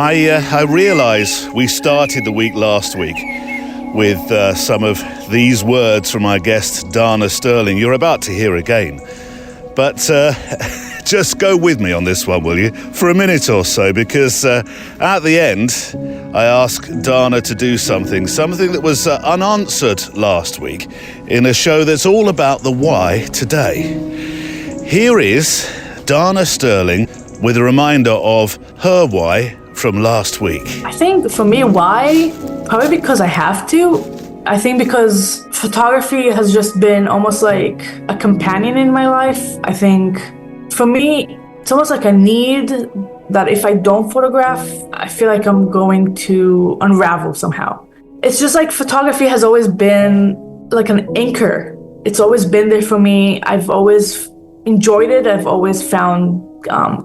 I realise we started the week last week with some of these words from our guest, Dana Sterling. You're about to hear again. But just go with me on this one, will you? For a minute or so, because at the end, I asked Dana to do something that was unanswered last week in a show that's all about the why today. Here is Dana Sterling with a reminder of her why from last week. I think for me, why? Probably because I have to. I think because photography has just been almost like a companion in my life. I think for me, it's almost like a need that if I don't photograph, I feel like I'm going to unravel somehow. It's just like photography has always been like an anchor. It's always been there for me. I've always enjoyed it. I've always found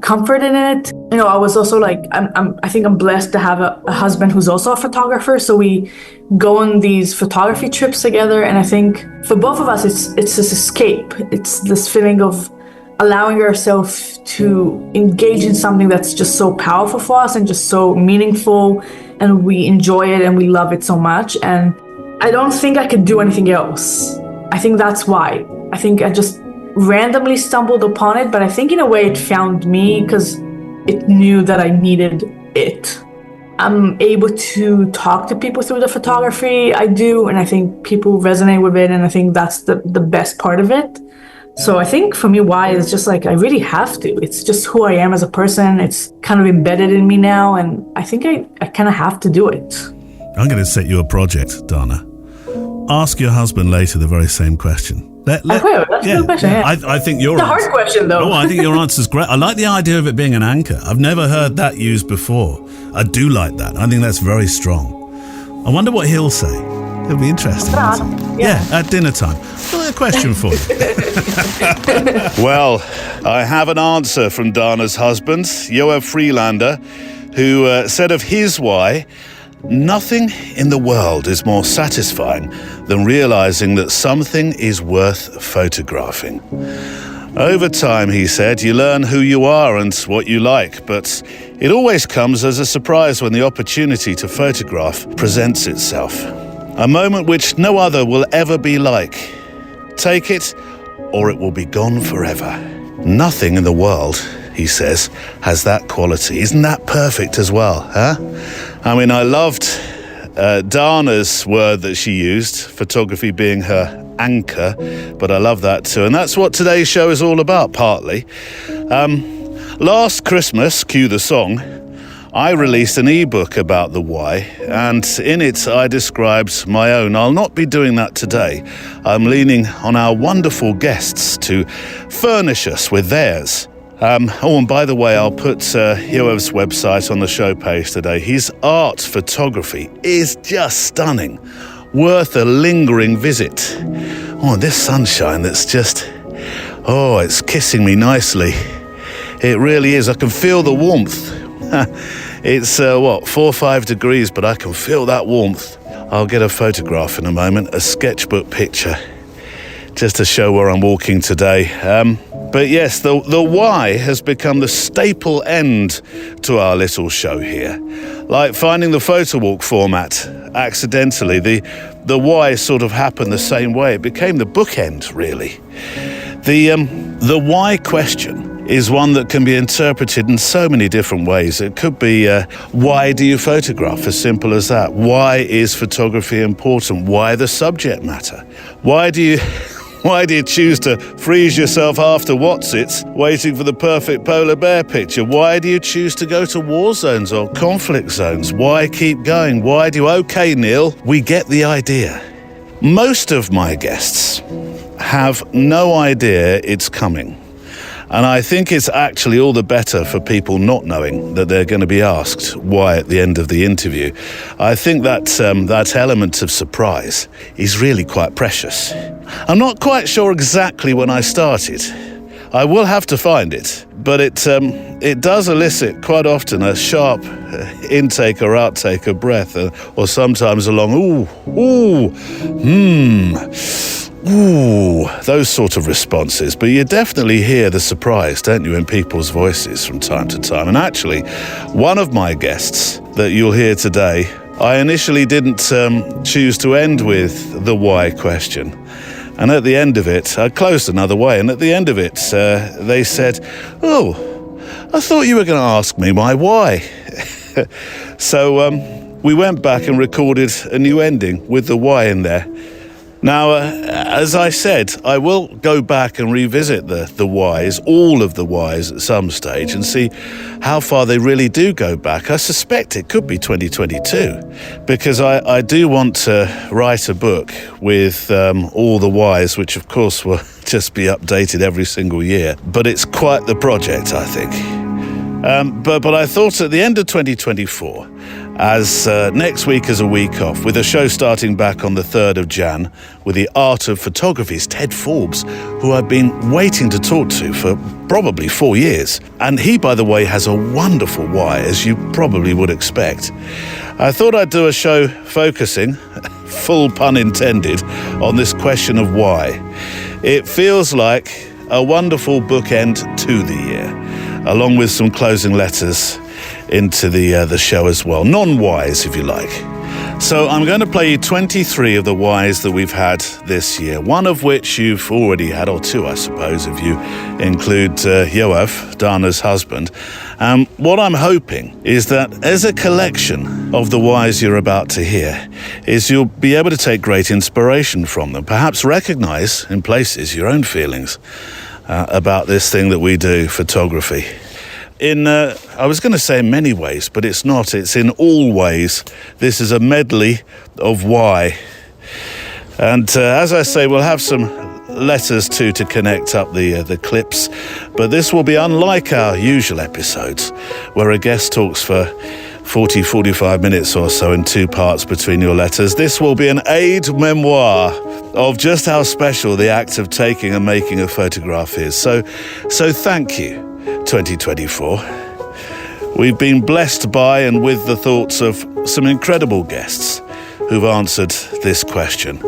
comfort in it. You know, I was also like, I think I'm blessed to have a husband who's also a photographer. So we go on these photography trips together. And I think for both of us, it's this escape. It's this feeling of allowing ourselves to engage in something that's just so powerful for us and just so meaningful. And we enjoy it and we love it so much. And I don't think I could do anything else. I think that's why. I think I just randomly stumbled upon it, but I think in a way it found me because it knew that I needed it. I'm able to talk to people through the photography I do, and I think people resonate with it, and I think that's the best part of it. So I think for me, why is just like I really have to. It's just who I am as a person. It's kind of embedded in me now, and I think I kind of have to do it. I'm going to set you a project, Dana. Ask your husband later the very same question. That's a good question. Yeah. I think your it's a hard question, though. No, I think your answer's great. I like the idea of it being an anchor. I've never heard that used before. I do like that. I think that's very strong. I wonder what he'll say. It'll be interesting. Yeah, at dinner time. Well, a question for you. Well, I have an answer from Dana's husband, Joab Friedlander, who said of his why, nothing in the world is more satisfying than realizing that something is worth photographing. Over time, he said, you learn who you are and what you like, but it always comes as a surprise when the opportunity to photograph presents itself. A moment which no other will ever be like. Take it, or it will be gone forever. Nothing in the world, he says, has that quality. Isn't that perfect as well, huh? I mean, I loved Dana's word that she used, photography being her anchor, but I love that too. And that's what today's show is all about, partly. Last Christmas, cue the song, I released an ebook about the why, and in it I described my own. I'll not be doing that today. I'm leaning on our wonderful guests to furnish us with theirs. And by the way, I'll put Joab's website on the show page today. His art photography is just stunning, worth a lingering visit. Oh, this sunshine that's just, it's kissing me nicely. It really is. I can feel the warmth. It's 4 or 5 degrees, but I can feel that warmth. I'll get a photograph in a moment, a sketchbook picture, just to show where I'm walking today. But yes, the why has become the staple end to our little show here. Like finding the photo walk format accidentally, the why sort of happened the same way. It became the bookend, really. The why question is one that can be interpreted in so many different ways. It could be, why do you photograph? As simple as that. Why is photography important? Why the subject matter? Why do you choose to freeze yourself after Wotsits, waiting for the perfect polar bear picture? Why do you choose to go to war zones or conflict zones? Why keep going? Why do you... Okay, Neil, we get the idea. Most of my guests have no idea it's coming. And I think it's actually all the better for people not knowing that they're going to be asked why at the end of the interview. I think that element of surprise is really quite precious. I'm not quite sure exactly when I started. I will have to find it, but it does elicit quite often a sharp intake or outtake of breath, or sometimes a long ooh, those sort of responses. But you definitely hear the surprise, don't you, in people's voices from time to time. And actually, one of my guests that you'll hear today, I initially didn't choose to end with the why question. And at the end of it, I closed another way. And at the end of it, they said, oh, I thought you were going to ask me my why. So we went back and recorded a new ending with the why in there. Now, as I said, I will go back and revisit the whys, all of the whys at some stage, and see how far they really do go back. I suspect it could be 2022, because I do want to write a book with all the whys, which of course will just be updated every single year. But it's quite the project, I think. But I thought at the end of 2024, as next week is a week off, with a show starting back on the 3rd of Jan with the Art of Photography's Ted Forbes, who I've been waiting to talk to for probably 4 years. And he, by the way, has a wonderful why, as you probably would expect. I thought I'd do a show focusing, full pun intended, on this question of why. It feels like a wonderful bookend to the year, along with some closing letters into the show as well. Non-whys, if you like. So I'm going to play you 23 of the whys that we've had this year, one of which you've already had, or two, I suppose, if you include Yoav, Dana's husband. What I'm hoping is that as a collection of the whys you're about to hear, is you'll be able to take great inspiration from them, perhaps recognize in places your own feelings about this thing that we do, photography. In, I was going to say in many ways, but it's not. It's in all ways. This is a medley of why. And as I say, we'll have some letters too to connect up the clips. But this will be unlike our usual episodes, where a guest talks for 45 minutes or so in two parts between your letters. This will be an aide memoir of just how special the act of taking and making a photograph is. So thank you, 2024. We've been blessed by and with the thoughts of some incredible guests who've answered this question.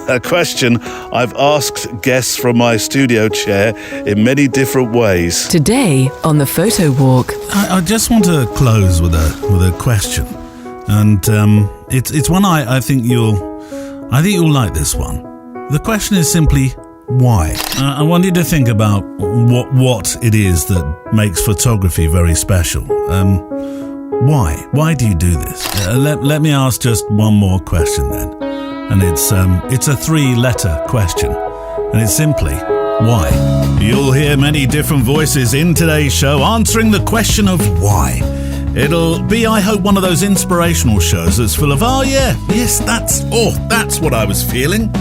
A question I've asked guests from my studio chair in many different ways. Today on the Photo Walk, I just want to close with a question, and it's one I think you'll like this one. The question is simply why. I want you to think about what it is that makes photography very special. Why? Why do you do this? Let me ask just one more question then. And it's a 3-letter question, and it's simply, why? You'll hear many different voices in today's show answering the question of why. It'll be, I hope, one of those inspirational shows that's full of, that's what I was feeling.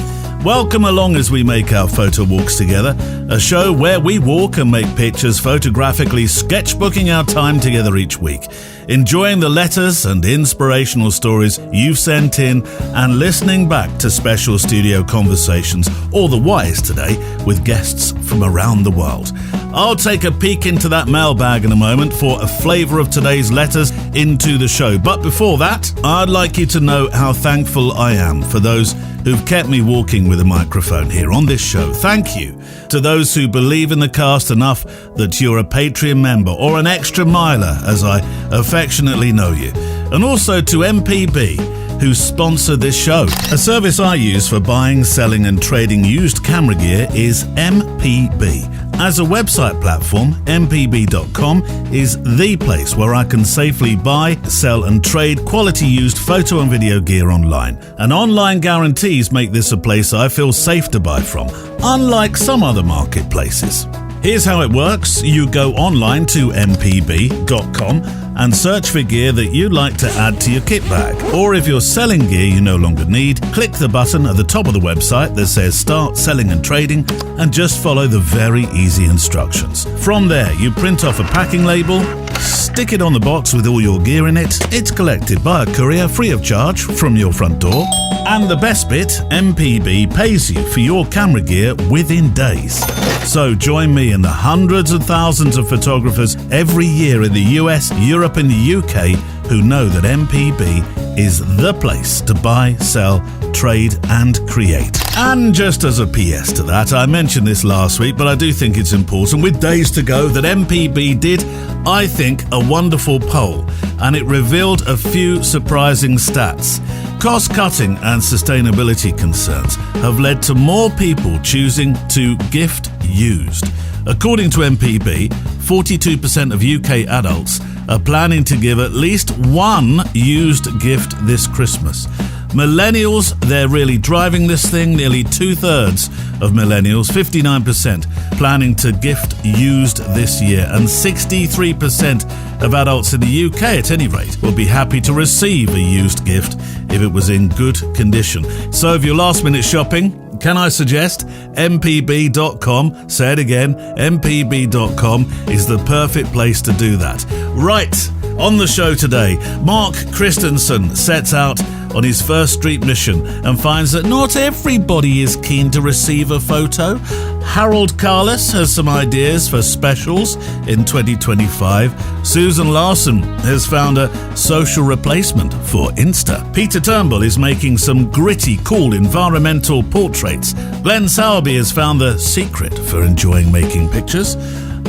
Welcome along as we make our photo walks together, a show where we walk and make pictures photographically, sketchbooking our time together each week, enjoying the letters and inspirational stories you've sent in, and listening back to special studio conversations, or the whys today, with guests from around the world. I'll take a peek into that mailbag in a moment for a flavour of today's letters into the show. But before that, I'd like you to know how thankful I am for those who've kept me walking with a microphone here on this show. Thank you to those who believe in the cast enough that you're a Patreon member or an extra miler, as I affectionately know you. And also to MPB, who sponsor this show. A service I use for buying, selling and trading used camera gear is MPB. As a website platform, mpb.com is the place where I can safely buy, sell and trade quality used photo and video gear online. And online guarantees make this a place I feel safe to buy from, unlike some other marketplaces. Here's how it works. You go online to mpb.com and search for gear that you'd like to add to your kit bag. Or if you're selling gear you no longer need, click the button at the top of the website that says Start Selling and Trading and just follow the very easy instructions. From there, you print off a packing label, stick it on the box with all your gear in it. It's collected by a courier free of charge from your front door. And the best bit, MPB pays you for your camera gear within days. So join me and the hundreds of thousands of photographers every year in the US, Europe and the UK who know that MPB is the place to buy, sell, trade and create. And just as a PS to that, I mentioned this last week, but I do think it's important, with days to go, that MPB did, I think, a wonderful poll, and it revealed a few surprising stats. Cost-cutting and sustainability concerns have led to more people choosing to gift used. According to MPB, 42% of UK adults are planning to give at least one used gift this Christmas. Millennials, they're really driving this thing. Nearly 2/3 of millennials, 59%, planning to gift used this year. And 63% of adults in the UK, at any rate, will be happy to receive a used gift if it was in good condition. So if you're last-minute shopping, can I suggest mpb.com? Say it again, mpb.com is the perfect place to do that. Right, on the show today, Mark Christensen sets out on his first street mission and finds that not everybody is keen to receive a photo. Harald Kahles has some ideas for specials in 2025. Susan Larsson has found a social replacement for Insta. Peter Turnbull is making some gritty, cool environmental portraits. Glenn Sowerby has found the secret for enjoying making pictures.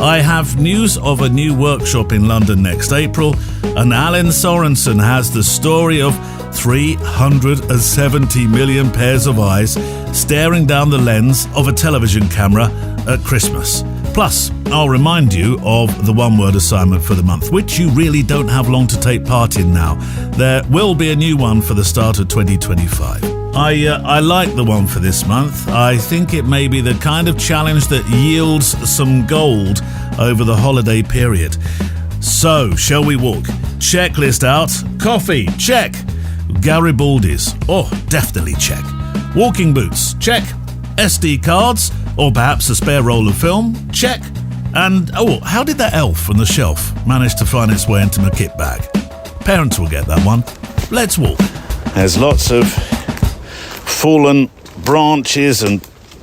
I have news of a new workshop in London next April, and Allin Sorenson has the story of 370 million pairs of eyes staring down the lens of a television camera at Christmas. Plus, I'll remind you of the one-word assignment for the month, which you really don't have long to take part in now. There will be a new one for the start of 2025. I like the one for this month. I think it may be the kind of challenge that yields some gold over the holiday period. So, shall we walk? Checklist out. Coffee, check. Garibaldi's, oh, definitely check. Walking boots, check. SD cards, or perhaps a spare roll of film, check. And, oh, how did that elf from the shelf manage to find its way into my kit bag? Parents will get that one. Let's walk. There's lots of fallen branches and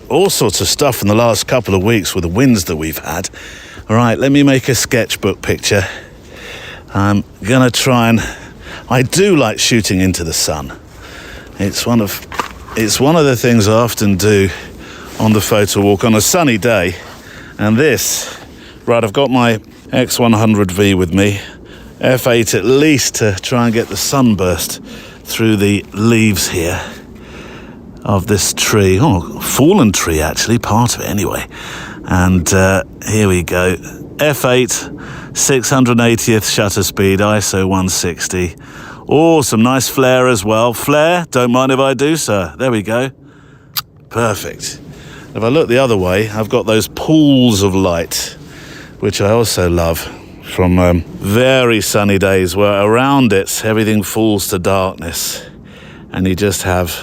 all sorts of stuff in the last couple of weeks with the winds that we've had. All right, let me make a sketchbook picture. I'm going to try and... I do like shooting into the sun. It's one of the things I often do on the photo walk on a sunny day. And this, right, I've got my X100V with me, f8 at least to try and get the sunburst through the leaves here of this tree. Oh, fallen tree actually, part of it anyway. And here we go. f8, 680th shutter speed, ISO 160. Oh, some nice flare as well. Flare, don't mind if I do, sir. There we go. Perfect. If I look the other way, I've got those pools of light, which I also love, from very sunny days where around it everything falls to darkness and you just have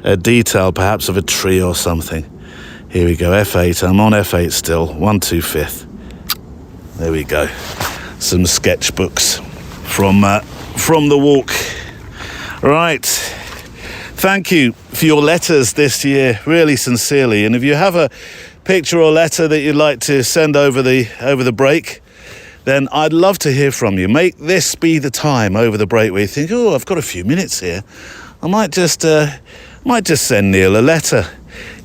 a detail perhaps of a tree or something. Here we go, f8. I'm on f8 still, 1/2/5. There we go. Some sketchbooks from the walk. Right. Thank you for your letters this year, really sincerely. And if you have a picture or letter that you'd like to send over the break, then I'd love to hear from you. Make this be the time over the break where you think, oh, I've got a few minutes here. I might just send Neil a letter.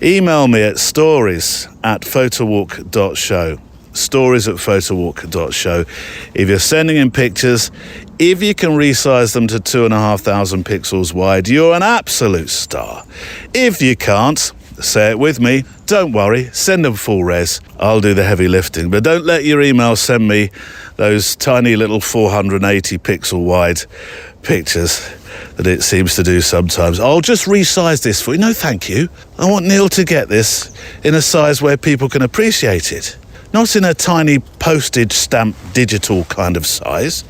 Email me at stories@photowalk.show. stories@photowalk.show. If you're sending in pictures, if you can resize them to 2,500 pixels wide, you're an absolute star. If you can't, say it with me, don't worry, send them full res. I'll do the heavy lifting. But don't let your email send me those tiny little 480 pixel wide pictures that it seems to do sometimes. I'll just resize this for you. No, thank you. I want Neil to get this in a size where people can appreciate it. Not in a tiny postage stamp digital kind of size.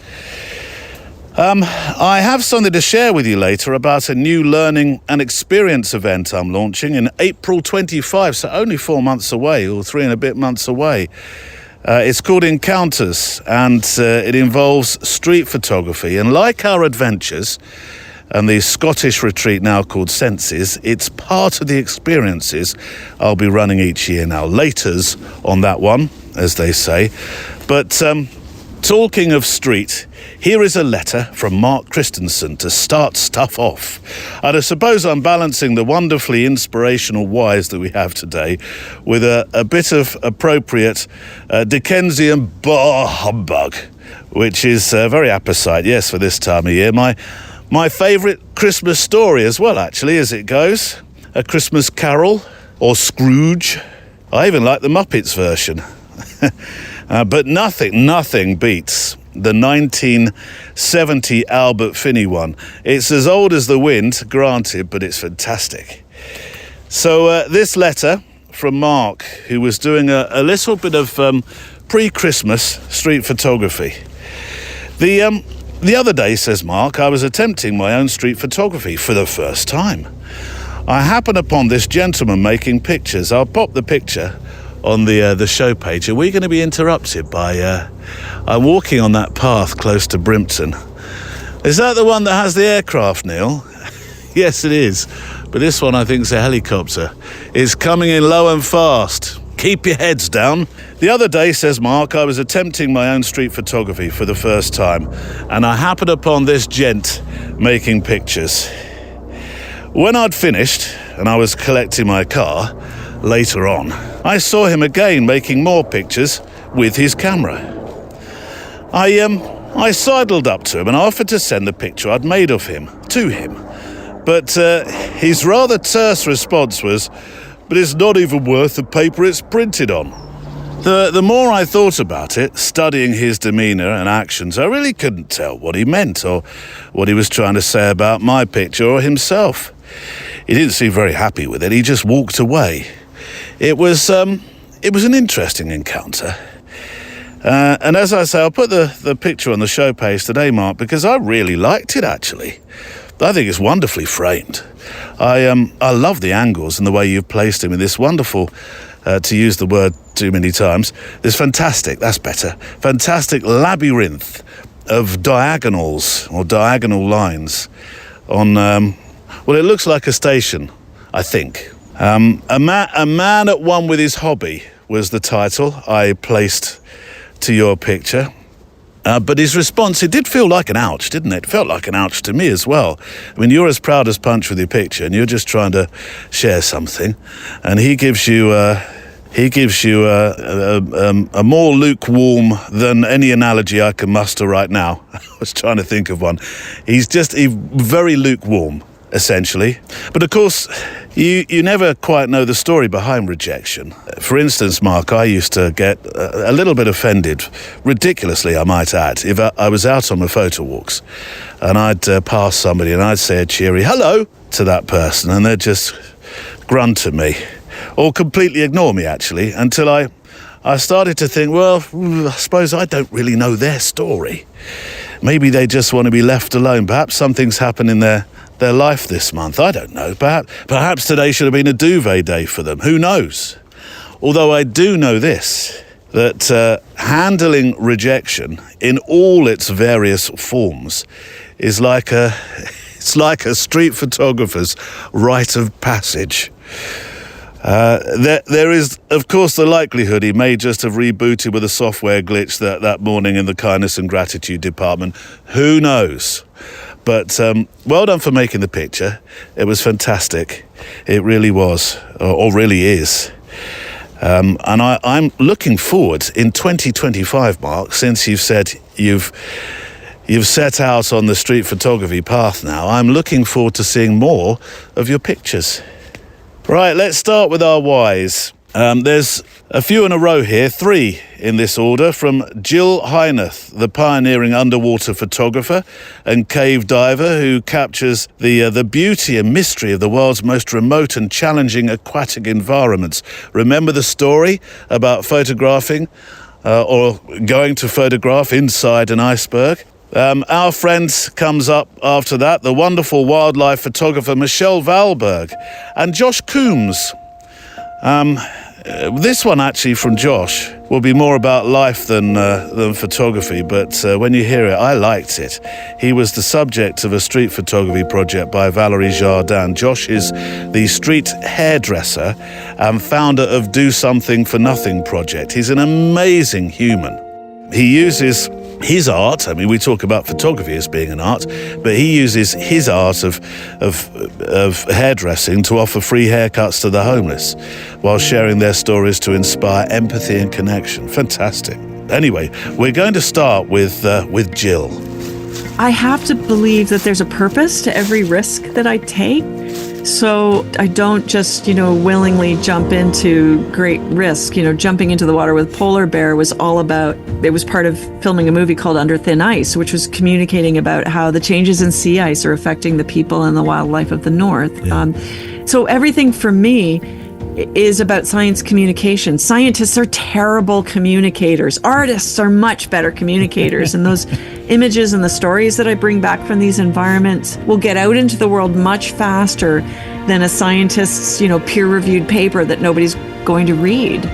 I have something to share with you later about a new learning and experience event I'm launching in April 25, so only 4 months away, or 3 and a bit months away. It's called Encounters, and it involves street photography. And like our adventures and the Scottish retreat now called Senses, it's part of the experiences I'll be running each year now. Laters on that one, as they say. But talking of street, here is a letter from Mark Christensen to start stuff off. And I suppose I'm balancing the wonderfully inspirational whys that we have today with a bit of appropriate Dickensian bah humbug, which is very apposite, yes, for this time of year. My favourite Christmas story as well, actually, as it goes. A Christmas Carol, or Scrooge. I even like the Muppets version. But nothing beats the 1970 Albert Finney one. It's as old as the wind, granted, but it's fantastic. So this letter from Mark, who was doing a little bit of pre-Christmas street photography. The other day, says Mark, I was attempting my own street photography for the first time. I happened upon this gentleman making pictures. I'll pop the picture on the show page. Are we going to be interrupted by I'm walking on that path close to Brimpton? Is that the one that has the aircraft, Neil? Yes, it is. But this one, I think, is a helicopter. It's coming in low and fast. Keep your heads down. The other day, says Mark, I was attempting my own street photography for the first time, and I happened upon this gent making pictures. When I'd finished, and I was collecting my car, later on, I saw him again making more pictures with his camera. I sidled up to him and offered to send the picture I'd made of him to him. But his rather terse response was, "But it's not even worth the paper it's printed on." The more I thought about it, studying his demeanour and actions, I really couldn't tell what he meant or what he was trying to say about my picture or himself. He didn't seem very happy with it. He just walked away. It was an interesting encounter. And as I say, I'll put the picture on the show page today, Mark, because I really liked it, actually. I think it's wonderfully framed. I love the angles and the way you've placed him in this wonderful, to use the word too many times, this fantastic, that's better, fantastic labyrinth of diagonals or diagonal lines on, well, it looks like a station, I think. A man at one with his hobby was the title I placed to your picture. But his response, it did feel like an ouch, didn't it? It felt like an ouch to me as well. I mean, you're as proud as punch with your picture, and you're just trying to share something, and he gives you a more lukewarm than any analogy I can muster right now. I was trying to think of one. He's very lukewarm, essentially. But of course, you never quite know the story behind rejection. For instance, Mark, I used to get a little bit offended, ridiculously I might add, if I was out on my photo walks and I'd pass somebody and I'd say a cheery hello to that person and they'd just grunt at me or completely ignore me, actually, until I started to think, well, I suppose I don't really know their story. Maybe they just want to be left alone. Perhaps something's happened in their life this month. I don't know. Perhaps today should have been a duvet day for them. Who knows? Although I do know this, that handling rejection in all its various forms is like a street photographer's rite of passage. There is, of course, the likelihood he may just have rebooted with a software glitch that morning in the kindness and gratitude department. Who knows? But well done for making the picture. It was fantastic. It really was, or really is. And I'm looking forward in 2025, Mark, since you've said you've set out on the street photography path now. I'm looking forward to seeing more of your pictures. Right, let's start with our whys. There's a few in a row here, 3 in this order, from Jill Hyneth, the pioneering underwater photographer and cave diver who captures the beauty and mystery of the world's most remote and challenging aquatic environments. Remember the story about photographing or going to photograph inside an iceberg? Our friend comes up after that, the wonderful wildlife photographer Michelle Valberg and Josh Coombs. This one actually from Josh will be more about life than photography, but when you hear it, I liked it. He was the subject of a street photography project by Valerie Jardin. Josh is the street hairdresser and founder of Do Something for Nothing project. He's an amazing human. He uses his art. I mean, we talk about photography as being an art, but he uses his art of hairdressing to offer free haircuts to the homeless while sharing their stories to inspire empathy and connection. Fantastic. Anyway, we're going to start with Jill. I have to believe that there's a purpose to every risk that I take. So I don't just, willingly jump into great risk. Jumping into the water with polar bear was all about, it was part of filming a movie called Under Thin Ice, which was communicating about how the changes in sea ice are affecting the people and the wildlife of the North. Yeah. So everything for me is about science communication. Scientists are terrible communicators. Artists are much better communicators. And those images and the stories that I bring back from these environments will get out into the world much faster than a scientist's, peer-reviewed paper that nobody's going to read.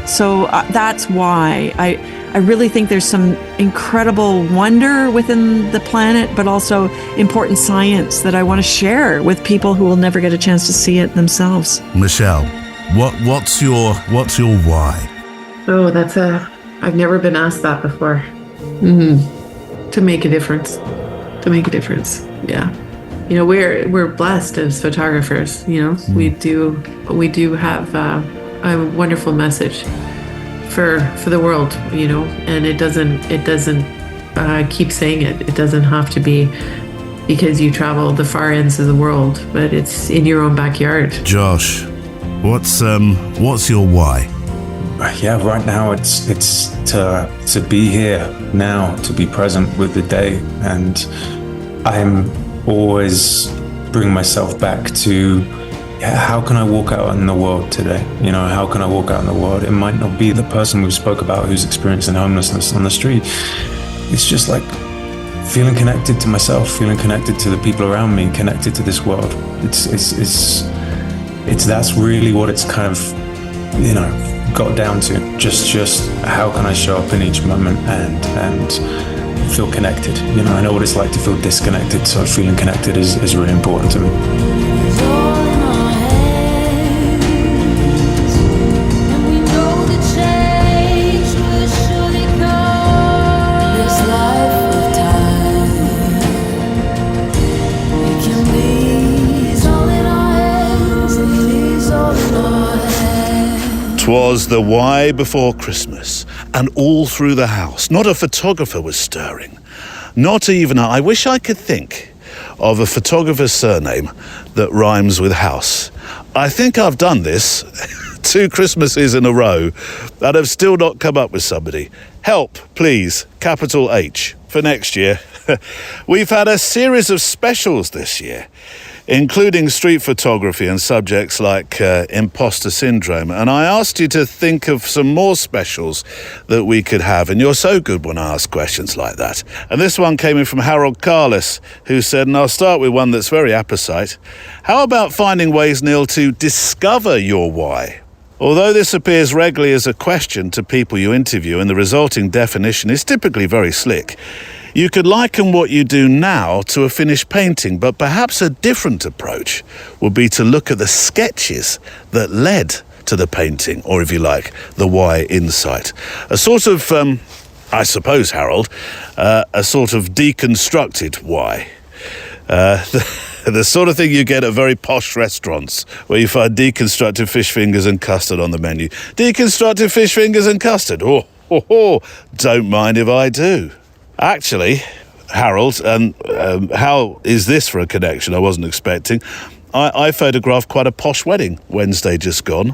So that's why I really think there's some incredible wonder within the planet, but also important science that I want to share with people who will never get a chance to see it themselves. Michelle, what's your why? Oh, I've never been asked that before. To make a difference. Yeah. We're blessed as photographers, we do have a wonderful message for the world, and it doesn't keep saying it. It doesn't have to be because you travel the far ends of the world, but it's in your own backyard. Josh, what's your why? Yeah, right now it's to be here now, to be present with the day, and I'm always bringing myself back to how can I walk out in the world today? How can I walk out in the world? It might not be the person we spoke about who's experiencing homelessness on the street. It's just like feeling connected to myself, feeling connected to the people around me, connected to this world. It's that's really what it's kind of, got down to. Just how can I show up in each moment and feel connected? I know what it's like to feel disconnected, so feeling connected is really important to me. Twas the why before Christmas, and all through the house not a photographer was stirring. Not even I wish I could think of a photographer's surname that rhymes with house. I think I've done this 2 Christmases in a row, and I've still not come up with somebody. Help, please, capital H, for next year. We've had a series of specials this year, including street photography and subjects like imposter syndrome. And I asked you to think of some more specials that we could have. And you're so good when I ask questions like that. And this one came in from Harald Kahles, who said, and I'll start with one that's very apposite. How about finding ways, Neil, to discover your why? Although this appears regularly as a question to people you interview, and the resulting definition is typically very slick, you could liken what you do now to a finished painting, but perhaps a different approach would be to look at the sketches that led to the painting, or if you like, the why insight. A sort of, I suppose, Harold, a sort of deconstructed why. The sort of thing you get at very posh restaurants where you find deconstructed fish fingers and custard on the menu. Deconstructed fish fingers and custard. Oh, don't mind if I do. Actually, Harold, and how is this for a connection I wasn't expecting? I photographed quite a posh wedding Wednesday just gone,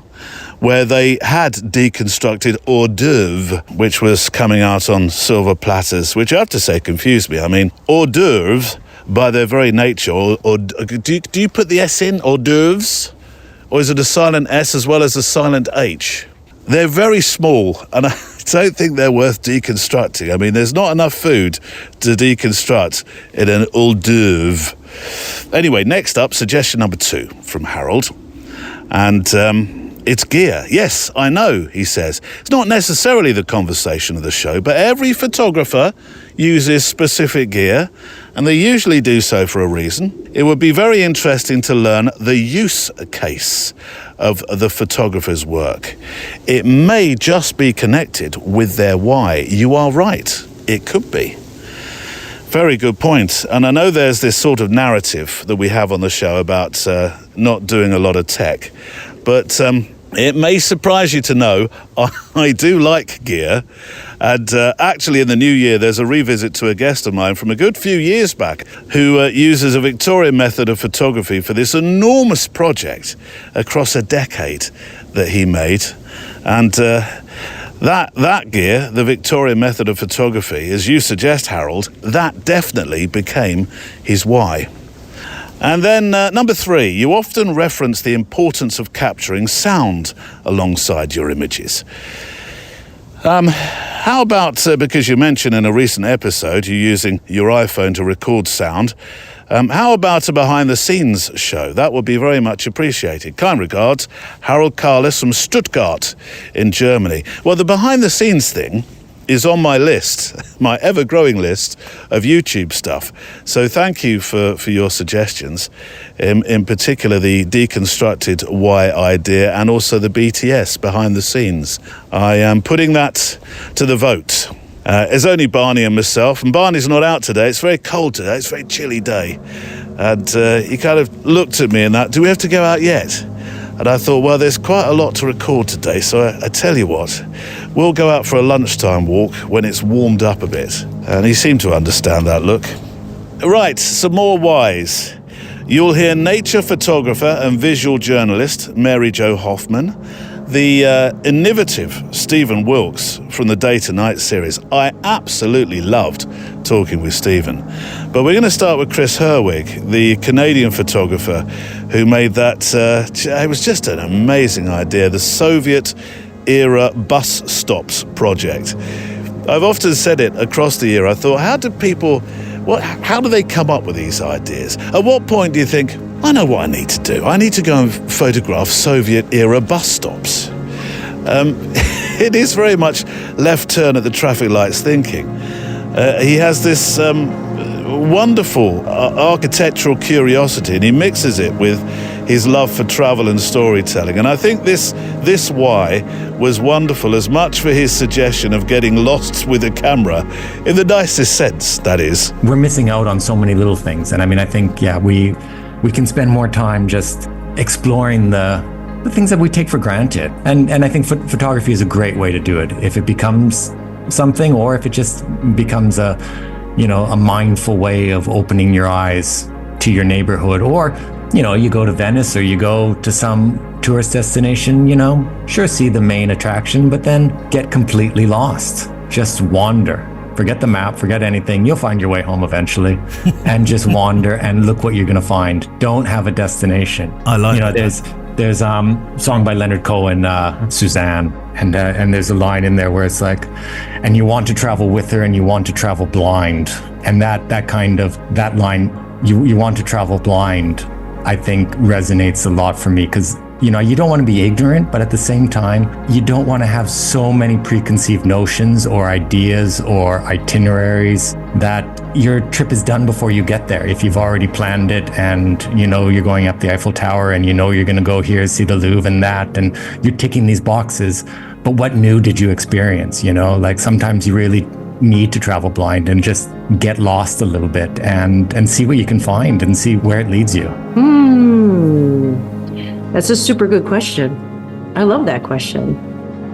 where they had deconstructed hors d'oeuvre, which was coming out on silver platters, which I have to say confused me. I mean, hors d'oeuvres, by their very nature, or do you put the S in, hors d'oeuvres? Or is it a silent S as well as a silent H? They're very small, and I don't think they're worth deconstructing. I mean, there's not enough food to deconstruct in an hors d'oeuvre. Anyway, next up, suggestion number 2 from Harold. And it's gear. Yes, I know, he says. It's not necessarily the conversation of the show, but every photographer uses specific gear, and they usually do so for a reason. It would be very interesting to learn the use case of the photographer's work. It may just be connected with their why. You are right. it could be. Very good point. And I know there's this sort of narrative that we have on the show about not doing a lot of tech, but it may surprise you to know I do like gear. And actually in the new year, there's a revisit to a guest of mine from a good few years back who uses a Victorian method of photography for this enormous project across a decade that he made. And that gear, the Victorian method of photography, as you suggest, Harold, that definitely became his why. And then number 3, you often reference the importance of capturing sound alongside your images. How about, because you mentioned in a recent episode you're using your iPhone to record sound, how about a behind-the-scenes show? That would be very much appreciated. Kind regards, Harald Kahles from Stuttgart in Germany. Well, the behind-the-scenes thing is on my list, my ever-growing list of YouTube stuff. So thank you for your suggestions, in particular the deconstructed Y idea and also the BTS behind the scenes. I am putting that to the vote. There's only Barney and myself, and Barney's not out today. It's very cold today. It's a very chilly day. And he kind of looked at me and that, do we have to go out yet? And I thought, well, there's quite a lot to record today, so I tell you what, we'll go out for a lunchtime walk when it's warmed up a bit. And he seemed to understand that look. Right, some more whys. You'll hear nature photographer and visual journalist Mary Jo Hoffman, the innovative Stephen Wilkes from the Day to Night series. I absolutely loved talking with Stephen. But we're going to start with Chris Herwig, the Canadian photographer who made that, it was just an amazing idea, the Soviet-era bus stops project. I've often said it across the year. I thought, how do they come up with these ideas? At what point do you think, I know what I need to do. I need to go and photograph Soviet-era bus stops. It is very much left turn at the traffic lights thinking. He has this wonderful architectural curiosity, and he mixes it with his love for travel and storytelling. And I think this why was wonderful, as much for his suggestion of getting lost with a camera, in the nicest sense, that is. We're missing out on so many little things. And I mean, I think, we can spend more time just exploring the things that we take for granted. And I think photography is a great way to do it. If it becomes something, or if it just becomes a mindful way of opening your eyes to your neighborhood, or, you go to Venice or you go to some tourist destination, sure, see the main attraction, but then get completely lost. Just wander. Forget the map, forget anything. You'll find your way home eventually, and just wander and look what you're going to find. Don't have a destination. I like that. There's a song by Leonard Cohen, Suzanne, and there's a line in there where it's like, and you want to travel with her and you want to travel blind. And that line, you want to travel blind, I think resonates a lot for me, because you don't want to be ignorant, but at the same time, you don't want to have so many preconceived notions or ideas or itineraries that your trip is done before you get there. If you've already planned it and you're going up the Eiffel Tower and you're going to go here, see the Louvre and that, and you're ticking these boxes, but what new did you experience? Like sometimes you really need to travel blind and just get lost a little bit and see what you can find and see where it leads you. That's a super good question. I love that question.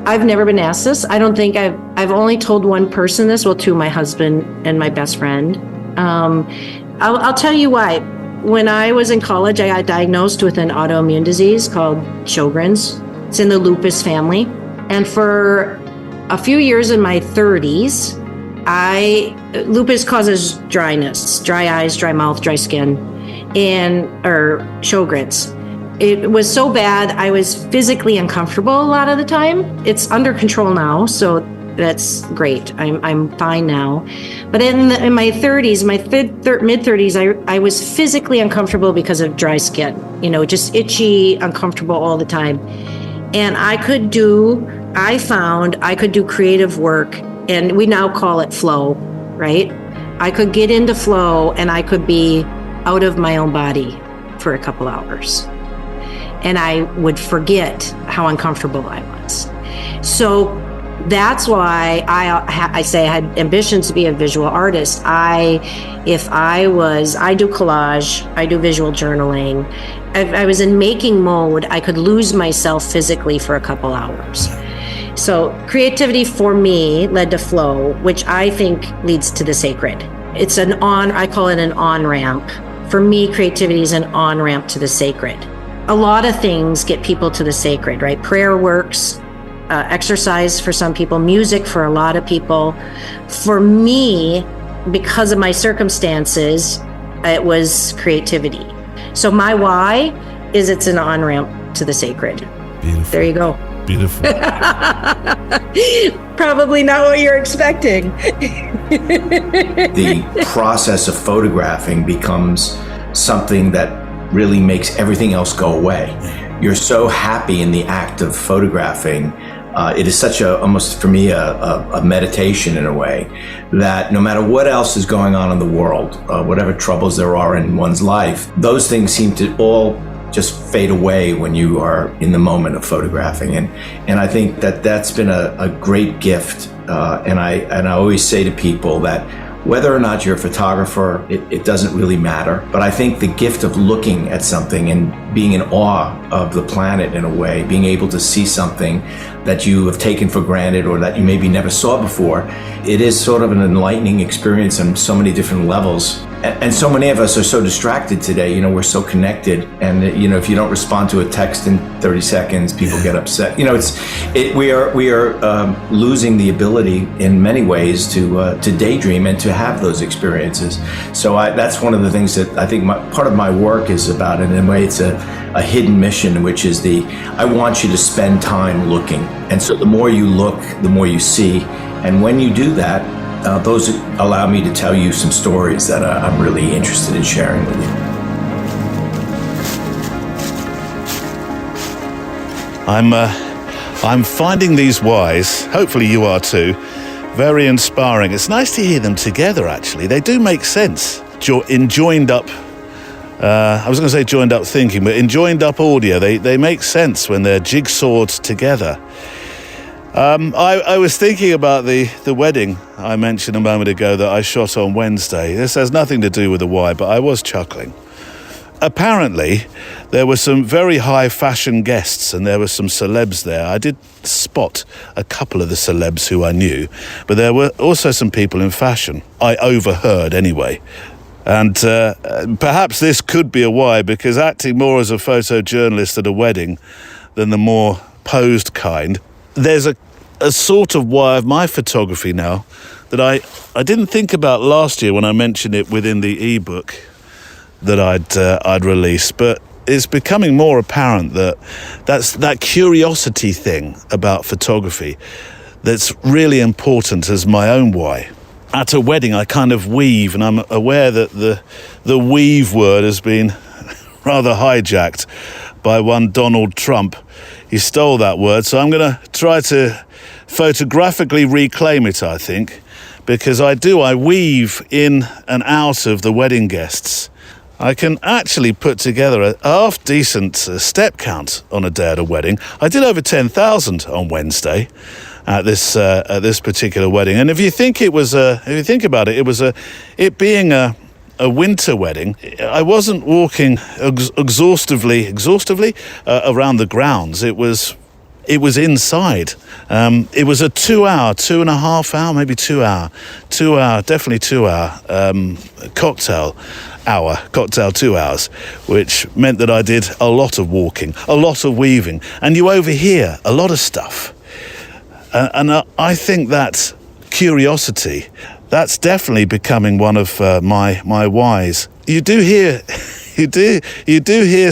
I've never been asked this. I don't think I've only told one person this, well, two, my husband and my best friend. I'll tell you why. When I was in college, I got diagnosed with an autoimmune disease called Sjogren's. It's in the lupus family. And for a few years in my 30s, lupus causes dryness, dry eyes, dry mouth, dry skin, or Sjogren's. It was so bad, I was physically uncomfortable a lot of the time. It's under control now, so that's great. I'm fine now. But in my 30s, mid-30s, I was physically uncomfortable because of dry skin. Just itchy, uncomfortable all the time. And I found I could do creative work, and we now call it flow, right? I could get into flow, and I could be out of my own body for a couple hours. And I would forget how uncomfortable I was. So that's why I say I had ambitions to be a visual artist. I do collage, I do visual journaling. If I was in making mode, I could lose myself physically for a couple hours. So creativity for me led to flow, which I think leads to the sacred. It's I call it an on-ramp. For me, creativity is an on-ramp to the sacred. A lot of things get people to the sacred, right? Prayer works, exercise for some people, music for a lot of people. For me, because of my circumstances, it was creativity. So my why is it's an on-ramp to the sacred. Beautiful. There you go. Beautiful. Probably not what you're expecting. The process of photographing becomes something that really makes everything else go away. You're so happy in the act of photographing. It is such almost for me, a meditation in a way, that no matter what else is going on in the world, whatever troubles there are in one's life, those things seem to all just fade away when you are in the moment of photographing. And I think that that's been a great gift. And I always say to people that whether or not you're a photographer, it doesn't really matter. But I think the gift of looking at something and being in awe of the planet in a way, being able to see something that you have taken for granted or that you maybe never saw before, it is sort of an enlightening experience on so many different levels. And so many of us are so distracted today, we're so connected. And, if you don't respond to a text in 30 seconds, people get upset. We are losing the ability in many ways to daydream and to have those experiences. So that's one of the things that I think part of my work is about. And in a way, it's a hidden mission, which is I want you to spend time looking. And so the more you look, the more you see. And when you do that, those allow me to tell you some stories that I'm really interested in sharing with you. I'm finding these whys, hopefully you are too, very inspiring. It's nice to hear them together, actually. They do make sense. In joined up, I was going to say joined up thinking, but in joined up audio, they make sense when they're jigsawed together. I was thinking about the wedding I mentioned a moment ago that I shot on Wednesday. This has nothing to do with the why, but I was chuckling. Apparently, there were some very high fashion guests and there were some celebs there. I did spot a couple of the celebs who I knew, but there were also some people in fashion. I overheard anyway. And perhaps this could be a why, because acting more as a photojournalist at a wedding than the more posed kind, there's a sort of why of my photography now that I didn't think about last year when I mentioned it within the ebook that I'd released, but it's becoming more apparent that's that curiosity thing about photography that's really important as my own why. At a wedding, I kind of weave, and I'm aware that the weave word has been rather hijacked by one Donald Trump. He stole that word, so I'm going to try to photographically reclaim it, I think, because I weave in and out of the wedding guests. I can actually put together a half-decent step count on a day at a wedding. I did over 10,000 on Wednesday at this particular wedding, and if you think about it, it being a winter wedding, I wasn't walking exhaustively around the grounds. It was inside. It was a 2.5 hour, maybe 2 hour, definitely 2 hour cocktail 2 hours, which meant that I did a lot of walking, a lot of weaving, and you overhear a lot of stuff. And I think that curiosity, that's definitely becoming one of my whys. You do hear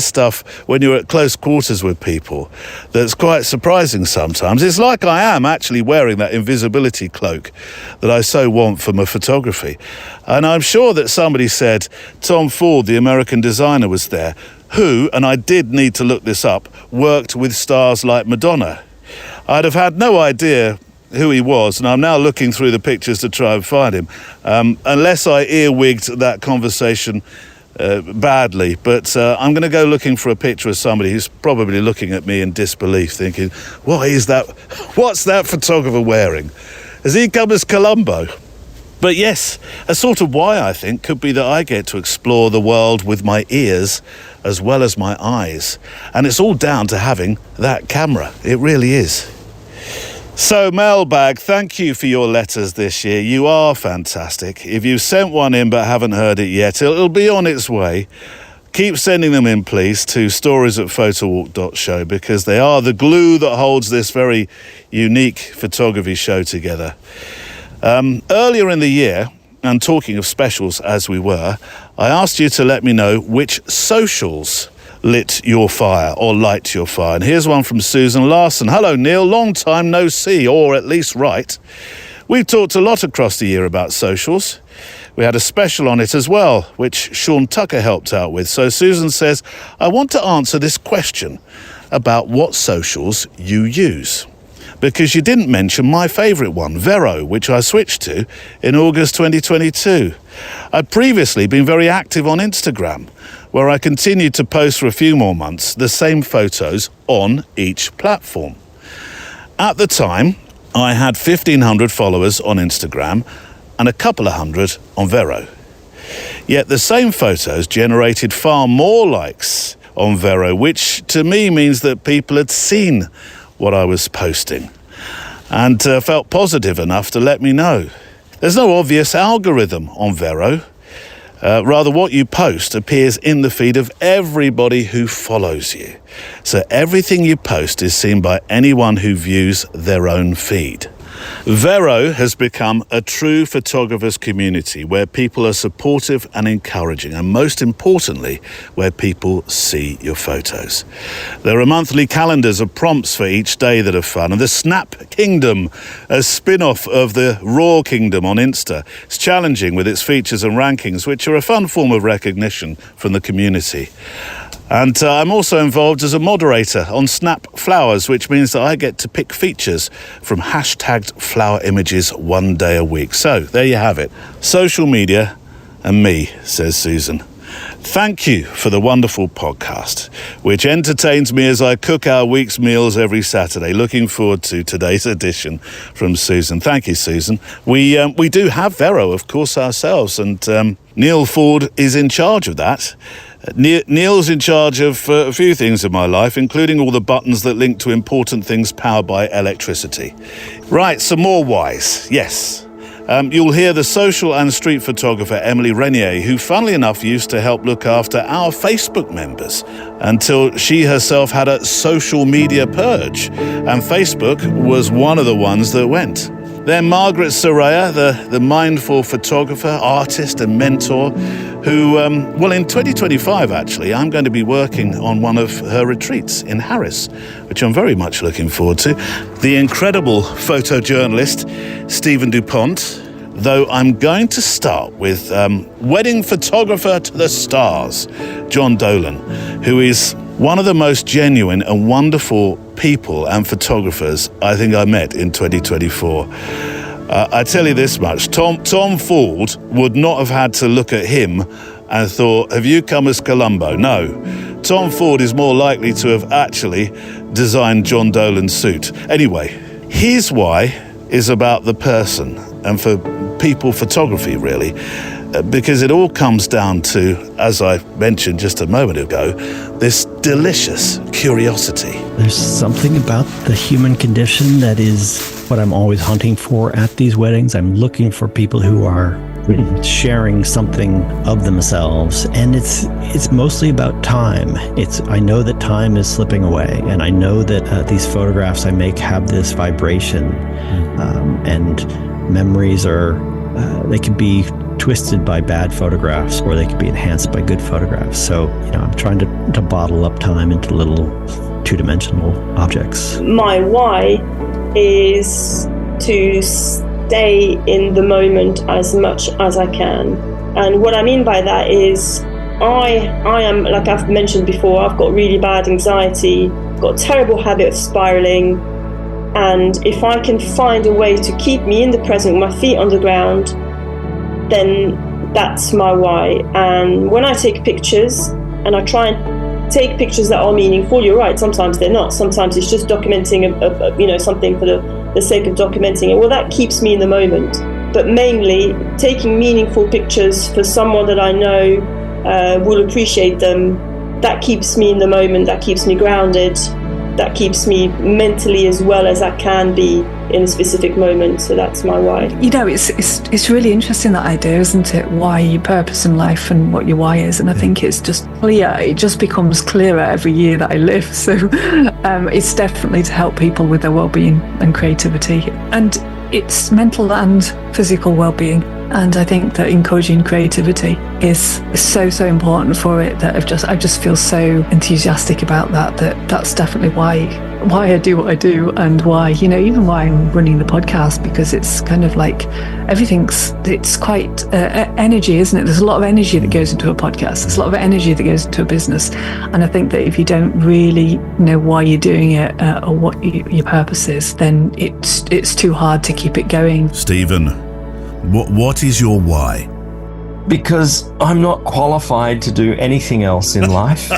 stuff when you're at close quarters with people that's quite surprising sometimes. It's like I am actually wearing that invisibility cloak that I so want for my photography. And I'm sure that somebody said Tom Ford, the American designer, was there, who, and I did need to look this up, worked with stars like Madonna. I'd have had no idea who he was, and I'm now looking through the pictures to try and find him, unless I earwigged that conversation badly, but I'm going to go looking for a picture of somebody who's probably looking at me in disbelief, thinking, what is that? What's that photographer wearing? Has he come as Columbo? But yes, a sort of why, I think, could be that I get to explore the world with my ears as well as my eyes. And it's all down to having that camera. It really is. So, Mailbag, thank you for your letters this year. You are fantastic. If you've sent one in but haven't heard it yet, it'll be on its way. Keep sending them in, please, to stories@photowalk.show, because they are the glue that holds this very unique photography show together. Earlier in the year, and talking of specials as we were, I asked you to let me know which socials lit your fire or light your fire. And here's one from Susan Larsson. Hello, Neil. Long time no see, or at least write. We've talked a lot across the year about socials. We had a special on it as well, which Sean Tucker helped out with. So Susan says, I want to answer this question about what socials you use, because you didn't mention my favourite one, Vero, which I switched to in August 2022. I'd previously been very active on Instagram, where I continued to post for a few more months the same photos on each platform. At the time, I had 1,500 followers on Instagram and a couple of hundred on Vero. Yet the same photos generated far more likes on Vero, which to me means that people had seen what I was posting and felt positive enough to let me know. There's no obvious algorithm on Vero. Rather, what you post appears in the feed of everybody who follows you. So everything you post is seen by anyone who views their own feed. Vero has become a true photographer's community where people are supportive and encouraging, and most importantly, where people see your photos. There are monthly calendars of prompts for each day that are fun, and the Snap Kingdom, a spin-off of the Raw Kingdom on Insta, is challenging with its features and rankings, which are a fun form of recognition from the community. And I'm also involved as a moderator on Snap Flowers, which means that I get to pick features from hashtagged flower images one day a week. So there you have it. Social media and me, says Susan. Thank you for the wonderful podcast, which entertains me as I cook our week's meals every Saturday. Looking forward to today's edition from Susan. Thank you, Susan. We do have Vero, of course, ourselves, and Neil Ford is in charge of that. Neil's in charge of a few things in my life, including all the buttons that link to important things powered by electricity. Right, some more whys. Yes. You'll hear the social and street photographer Emily Renier, who funnily enough used to help look after our Facebook members until she herself had a social media purge, and Facebook was one of the ones that went. Then Margaret Soraya, the mindful photographer, artist and mentor, who, in 2025 actually, I'm going to be working on one of her retreats in Harris, which I'm very much looking forward to. The incredible photojournalist, Stephen DuPont, though I'm going to start with wedding photographer to the stars, John Dolan, who is one of the most genuine and wonderful people and photographers I think I met in 2024. I tell you this much, Tom Ford would not have had to look at him and thought, have you come as Columbo? No. Tom Ford is more likely to have actually designed John Dolan's suit. Anyway, his why is about the person and for people photography, really. Because it all comes down to, as I mentioned just a moment ago, this delicious curiosity. There's something about the human condition that is what I'm always hunting for at these weddings. I'm looking for people who are sharing something of themselves, and it's mostly about time. I know that time is slipping away, and I know that these photographs I make have this vibration, and memories are they could be twisted by bad photographs, or they could be enhanced by good photographs. So, I'm trying to bottle up time into little two-dimensional objects. My why is to stay in the moment as much as I can. And what I mean by that is I am, like I've mentioned before, I've got really bad anxiety, got a terrible habit of spiraling. And if I can find a way to keep me in the present with my feet on the ground, then That's my why. And when I take pictures, and I try and take pictures that are meaningful, you're right, sometimes they're not. Sometimes it's just documenting something for the sake of documenting it. Well, that keeps me in the moment. But mainly taking meaningful pictures for someone that I know will appreciate them. That keeps me in the moment, that keeps me grounded, that keeps me mentally as well as I can be in a specific moment. So that's my why. You know, it's really interesting, that idea, isn't it? Why, your purpose in life and what your why is. And I think it's just clear. It just becomes clearer every year that I live. So it's definitely to help people with their well-being and creativity. And it's mental and physical well-being. And I think that encouraging creativity is so important for it, that I just feel so enthusiastic about that's definitely why I do what I do, and why, even why I'm running the podcast, because it's kind of like it's quite energy, isn't it? There's a lot of energy that goes into a podcast. There's a lot of energy that goes into a business. And I think that if you don't really know why you're doing it or what your purpose is, then it's too hard to keep it going. Stephen, what is your why? Because I'm not qualified to do anything else in life.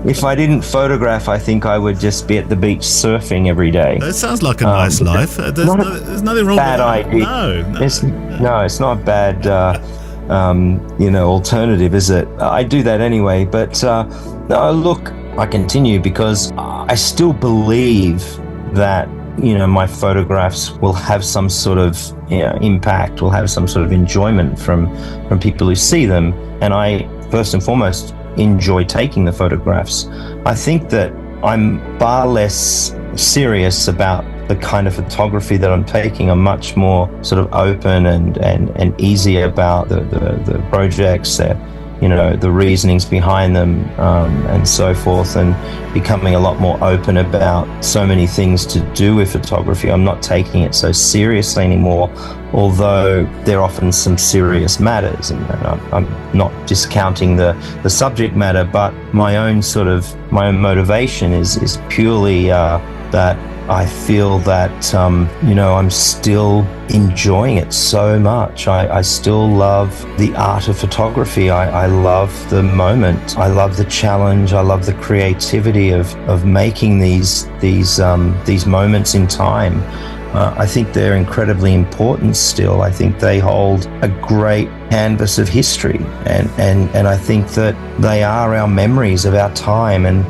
If I didn't photograph, I think I would just be at the beach surfing every day. That sounds like a nice life. There's nothing wrong with that. Idea. No, it's not a bad alternative, is it? I do that anyway. But look, I continue because I still believe that my photographs will have some sort of impact, will have some sort of enjoyment from people who see them. And I, first and foremost, enjoy taking the photographs. I think that I'm far less serious about the kind of photography that I'm taking. I'm much more sort of open and easy about the projects, the reasonings behind them, and so forth, and becoming a lot more open about so many things to do with photography. I'm not taking it so seriously anymore, although there are often some serious matters, and I'm not discounting the subject matter, but my own motivation is purely that I feel that, I'm still enjoying it so much. I still love the art of photography. I love the moment. I love the challenge. I love the creativity of making these moments in time. I think they're incredibly important still. I think they hold a great canvas of history, and I think that they are our memories of our time. And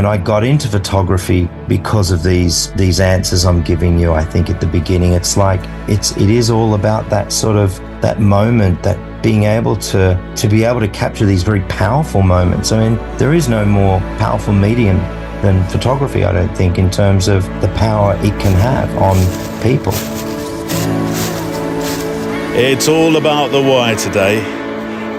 I got into photography because of these answers I'm giving you. I think at the beginning, it is all about that sort of that moment, that being able to capture these very powerful moments. I mean, there is no more powerful medium than photography, I don't think, in terms of the power it can have on people. It's all about the why today.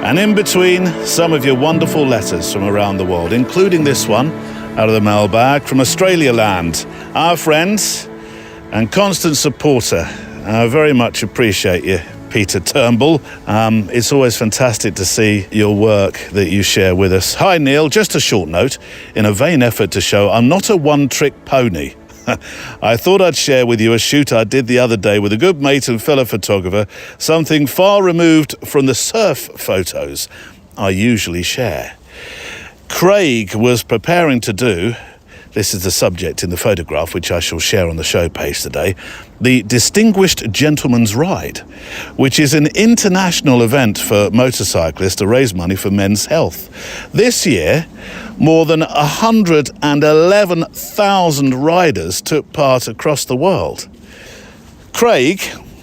And in between, some of your wonderful letters from around the world, including this one out of the mailbag from Australia land. Our friends and constant supporter. I very much appreciate you, Peter Turnbull. It's always fantastic to see your work that you share with us. Hi, Neil. Just a short note. In a vain effort to show I'm not a one-trick pony, I thought I'd share with you a shoot I did the other day with a good mate and fellow photographer, something far removed from the surf photos I usually share. Craig was preparing to do, this is the subject in the photograph which I shall share on the show page today, the Distinguished Gentleman's Ride, which is an international event for motorcyclists to raise money for men's health. This year, more than 111,000 riders took part across the world. Craig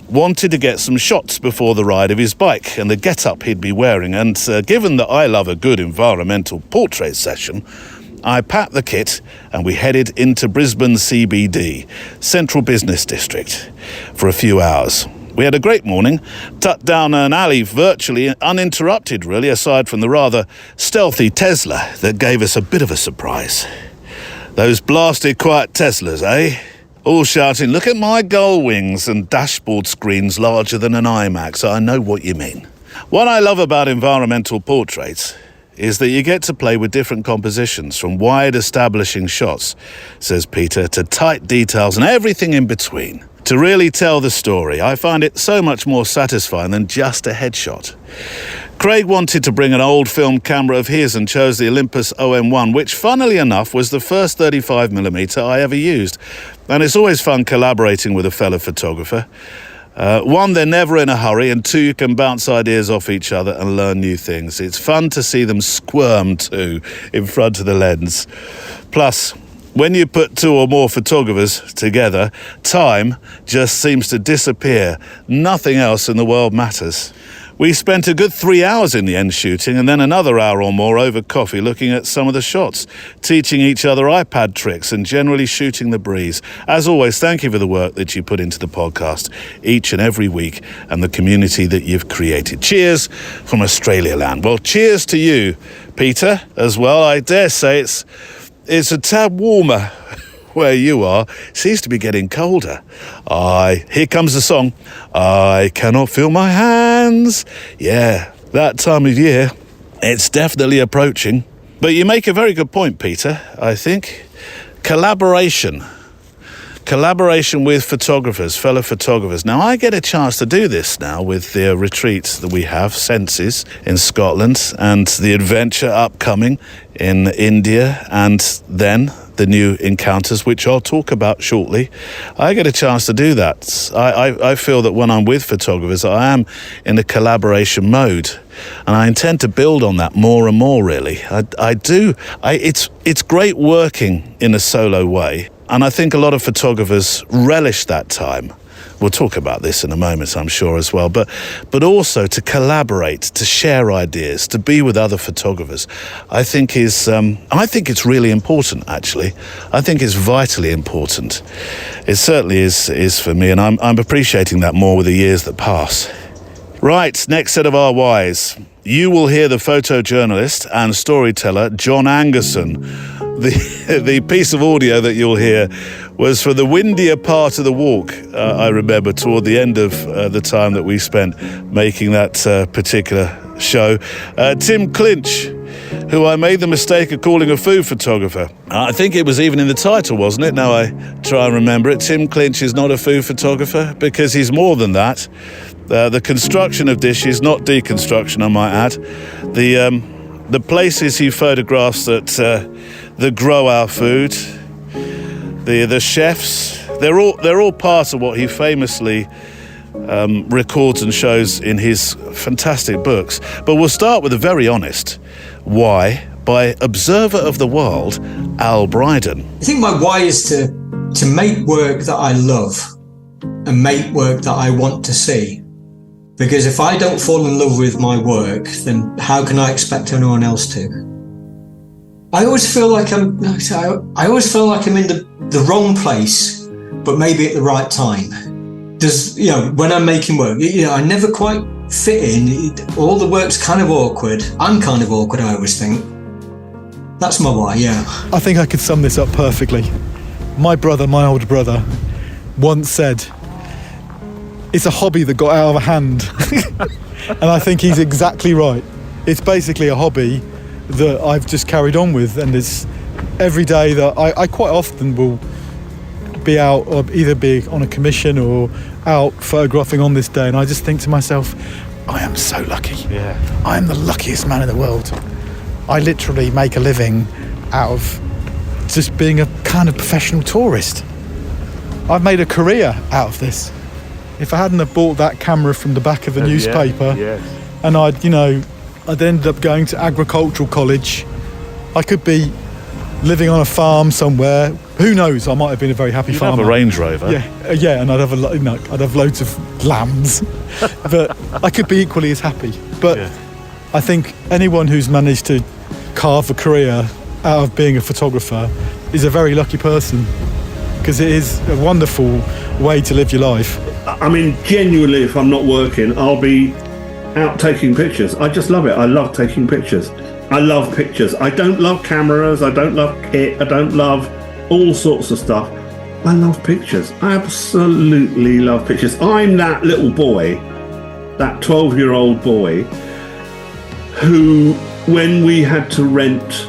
wanted to get some shots before the ride of his bike and the get-up he'd be wearing, and given that I love a good environmental portrait session, I packed the kit and we headed into Brisbane CBD, Central Business District, for a few hours. We had a great morning, tucked down an alley virtually uninterrupted, really, aside from the rather stealthy Tesla that gave us a bit of a surprise. Those blasted quiet Teslas, eh? All shouting, "Look at my gull wings," and dashboard screens larger than an iMac, so I know what you mean. What I love about environmental portraits is that you get to play with different compositions, from wide establishing shots, says Peter, to tight details and everything in between. To really tell the story, I find it so much more satisfying than just a headshot. Craig wanted to bring an old film camera of his and chose the Olympus OM1, which funnily enough was the first 35mm I ever used. And it's always fun collaborating with a fellow photographer. One, they're never in a hurry, and two, you can bounce ideas off each other and learn new things. It's fun to see them squirm too in front of the lens. Plus, when you put two or more photographers together, time just seems to disappear. Nothing else in the world matters. We spent a good 3 hours in the end shooting, and then another hour or more over coffee looking at some of the shots, teaching each other iPad tricks and generally shooting the breeze. As always, thank you for the work that you put into the podcast each and every week and the community that you've created. Cheers from Australia land. Well, cheers to you, Peter, as well. I dare say it's a tad warmer where you are. Seems to be getting colder. Here comes the song. I cannot feel my hands. Yeah, that time of year. It's definitely approaching. But you make a very good point, Peter, I think. Collaboration with photographers, fellow photographers. Now, I get a chance to do this now with the retreats that we have, Senses, in Scotland, and the adventure upcoming in India, and then the new encounters, which I'll talk about shortly. I get a chance to do that. I feel that when I'm with photographers, I am in a collaboration mode, and I intend to build on that more and more, really. I do. It's great working in a solo way, and I think a lot of photographers relish that time. We'll talk about this in a moment, I'm sure, as well. But also to collaborate, to share ideas, to be with other photographers, I think it's really important, actually. I think it's vitally important. It certainly is for me, and I'm appreciating that more with the years that pass. Right, next set of RYs. You will hear the photojournalist and storyteller John Angerson. The piece of audio that you'll hear was for the windier part of the walk, I remember, toward the end of the time that we spent making that particular show. Tim Clinch, who I made the mistake of calling a food photographer. I think it was even in the title, wasn't it? Now I try and remember it. Tim Clinch is not a food photographer because he's more than that. The construction of dishes, not deconstruction, I might add. The places he photographs that grow our food, the chefs, they're all part of what he famously records and shows in his fantastic books. But we'll start with a very honest why by observer of the world, Al Bryden. I think my why is to make work that I love and make work that I want to see. Because if I don't fall in love with my work, then how can I expect anyone else to? I always feel like I'm in the wrong place, but maybe at the right time. When I'm making work, I never quite fit in. All the work's kind of awkward. I'm kind of awkward, I always think. That's my why, yeah. I think I could sum this up perfectly. My older brother, once said, it's a hobby that got out of hand. And I think he's exactly right. It's basically a hobby that I've just carried on with, and it's every day that I quite often will be out, or either be on a commission or out photographing on this day, and I just think to myself, I am so lucky. Yeah. I am the luckiest man in the world. I literally make a living out of just being a kind of professional tourist. I've made a career out of this. If I hadn't have bought that camera from the back of the newspaper, and I'd ended up going to agricultural college, I could be living on a farm somewhere. Who knows? I might have been a very happy farmer. Have a Range Rover. Yeah, and I'd have loads of lambs. But I could be equally as happy. But I think anyone who's managed to carve a career out of being a photographer is a very lucky person, because it is a wonderful way to live your life. I mean, genuinely, if I'm not working, I'll be out taking pictures. I just love it. I love taking pictures. I love pictures. I don't love cameras. I don't love kit. I don't love all sorts of stuff. I love pictures. I absolutely love pictures. I'm that little boy, that 12-year-old boy, who, when we had to rent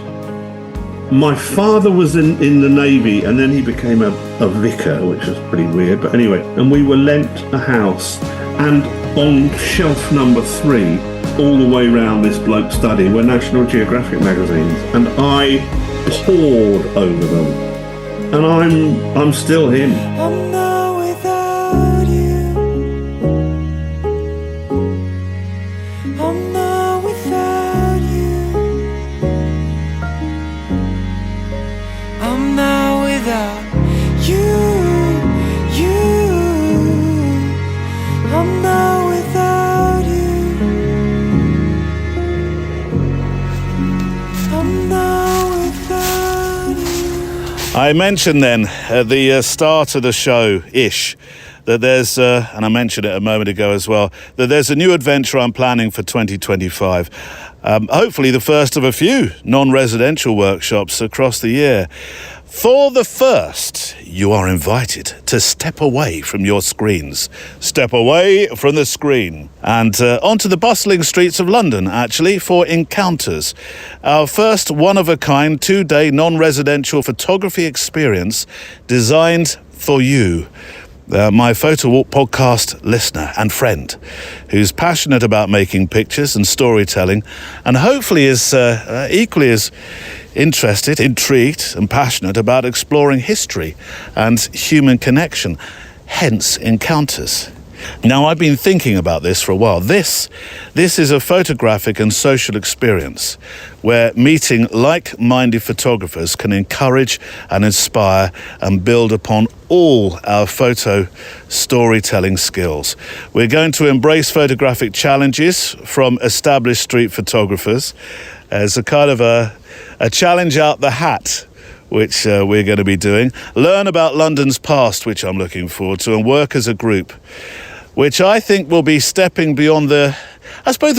My father was in the Navy, and then he became a vicar, which was pretty weird. But anyway, and we were lent a house, and on shelf number 3, all the way round this bloke's study, were National Geographic magazines, and I pored over them. And I'm still him. I'm not without you. I'm not without you. I'm not without you. I'm not without you. I'm not without you. I mentioned then at the start of the show-ish that there's, and I mentioned it a moment ago as well, that there's a new adventure I'm planning for 2025. Hopefully the first of a few non-residential workshops across the year. For the first, you are invited to step away from your screens. Step away from the screen. And onto the bustling streets of London, actually, for Encounters. Our first one-of-a-kind 2-day non-residential photography experience designed for you. My Photo Walk podcast listener and friend who's passionate about making pictures and storytelling, and hopefully is equally as interested, intrigued and passionate about exploring history and human connection, hence Encounters. Now, I've been thinking about this for a while. This is a photographic and social experience where meeting like-minded photographers can encourage and inspire and build upon all our photo storytelling skills. We're going to embrace photographic challenges from established street photographers as a kind of a challenge out the hat, which we're going to be doing. Learn about London's past, which I'm looking forward to, and work as a group, which I think will be stepping beyond the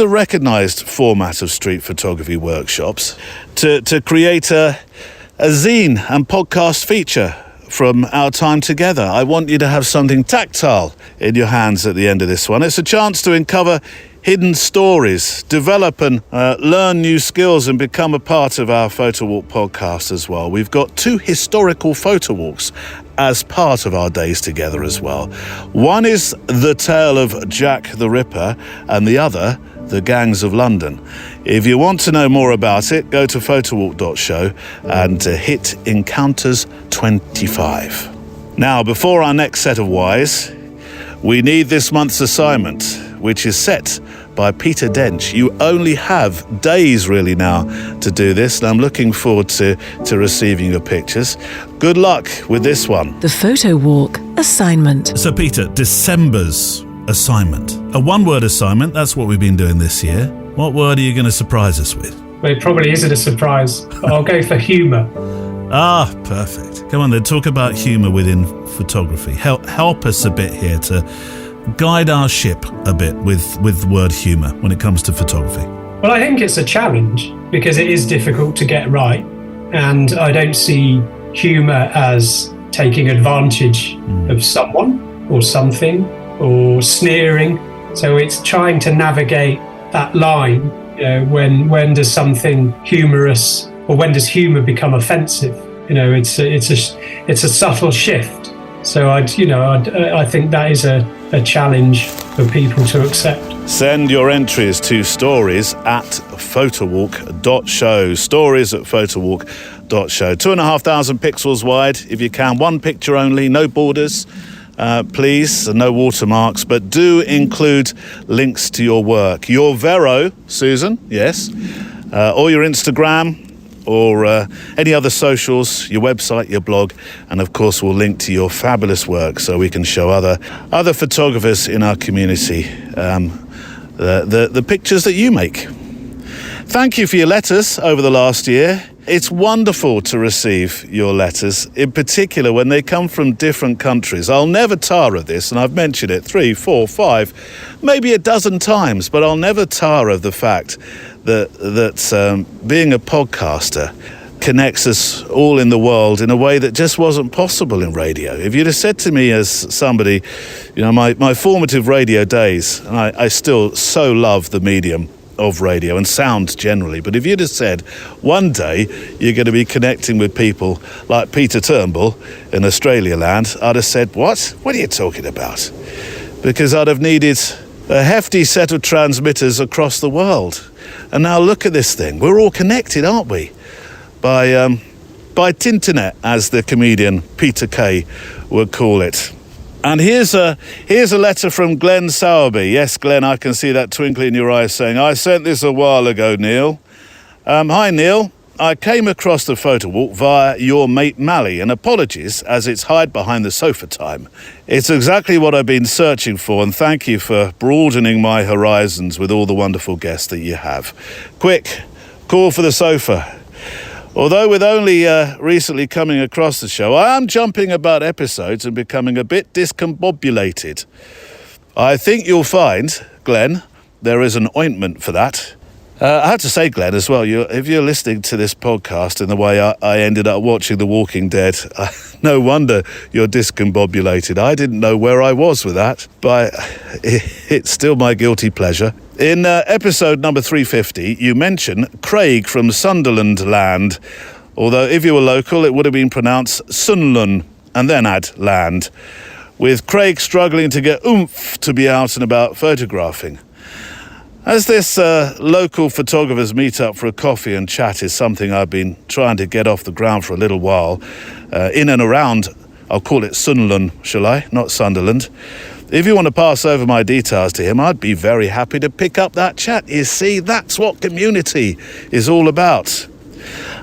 recognised format of street photography workshops to create a zine and podcast feature from our time together. I want you to have something tactile in your hands at the end of this one. It's a chance to uncover hidden stories, develop and learn new skills and become a part of our Photo Walk podcast as well. We've got 2 historical photo walks as part of our days together as well. One is the tale of Jack the Ripper and the other, the gangs of London. If you want to know more about it, go to photowalk.show and hit Encounters 25. Now, before our next set of whys, we need this month's assignment, which is set by Peter Dench. You only have days really now to do this, and I'm looking forward to receiving your pictures. Good luck with this one. The Photo Walk assignment. So Peter, December's assignment. A one-word assignment, that's what we've been doing this year. What word are you going to surprise us with? Well, it probably isn't a surprise, but I'll go for humour. Ah, perfect. Come on then, talk about humour within photography. Help us a bit here to guide our ship a bit with the word humour when it comes to photography. Well, I think it's a challenge because it is difficult to get right, and I don't see humour as taking advantage of someone or something or sneering. So it's trying to navigate that line. You know, when does something humorous or when does humour become offensive? You know, it's a subtle shift. So I think that is a challenge for people to accept. Send your entries to stories@photowalk.show. Stories@photowalk.show. 2,500 pixels wide, if you can. One picture only, no borders. Please, no watermarks, but do include links to your work. Your Vero, Susan, yes, or your Instagram, or any other socials, your website, your blog, and of course we'll link to your fabulous work so we can show other photographers in our community the pictures that you make. Thank you for your letters over the last year. It's wonderful to receive your letters, in particular when they come from different countries. I'll never tire of this, and I've mentioned it 3, 4, 5, maybe a dozen times, but I'll never tire of the fact that being a podcaster connects us all in the world in a way that just wasn't possible in radio. If you'd have said to me as somebody, you know, my formative radio days, and I still so love the medium, of radio and sound generally. But if you'd have said one day you're going to be connecting with people like Peter Turnbull in Australia land, I'd have said, what? What are you talking about? Because I'd have needed a hefty set of transmitters across the world. And now look at this thing. We're all connected, aren't we? By Tinternet, as the comedian Peter Kay would call it. And here's a letter from Glenn Sowerby. Yes, Glenn, I can see that twinkle in your eyes saying, I sent this a while ago, Neil. Hi, Neil. I came across the photo walk via your mate Mally, and apologies as it's hide behind the sofa time. It's exactly what I've been searching for, and thank you for broadening my horizons with all the wonderful guests that you have. Quick, call for the sofa. Although with only recently coming across the show, I am jumping about episodes and becoming a bit discombobulated. I think you'll find, Glenn, there is an ointment for that. I have to say, Glenn, as well, if you're listening to this podcast in the way I ended up watching The Walking Dead, no wonder you're discombobulated. I didn't know where I was with that, but it's still my guilty pleasure. In episode number 350, you mention Craig from Sunderland land, although if you were local, it would have been pronounced Sunlun, and then add land, with Craig struggling to get oomph to be out and about photographing. As this local photographers meet up for a coffee and chat is something I've been trying to get off the ground for a little while, in and around, I'll call it Sunderland, shall I? Not Sunderland. If you want to pass over my details to him, I'd be very happy to pick up that chat. You see, that's what community is all about.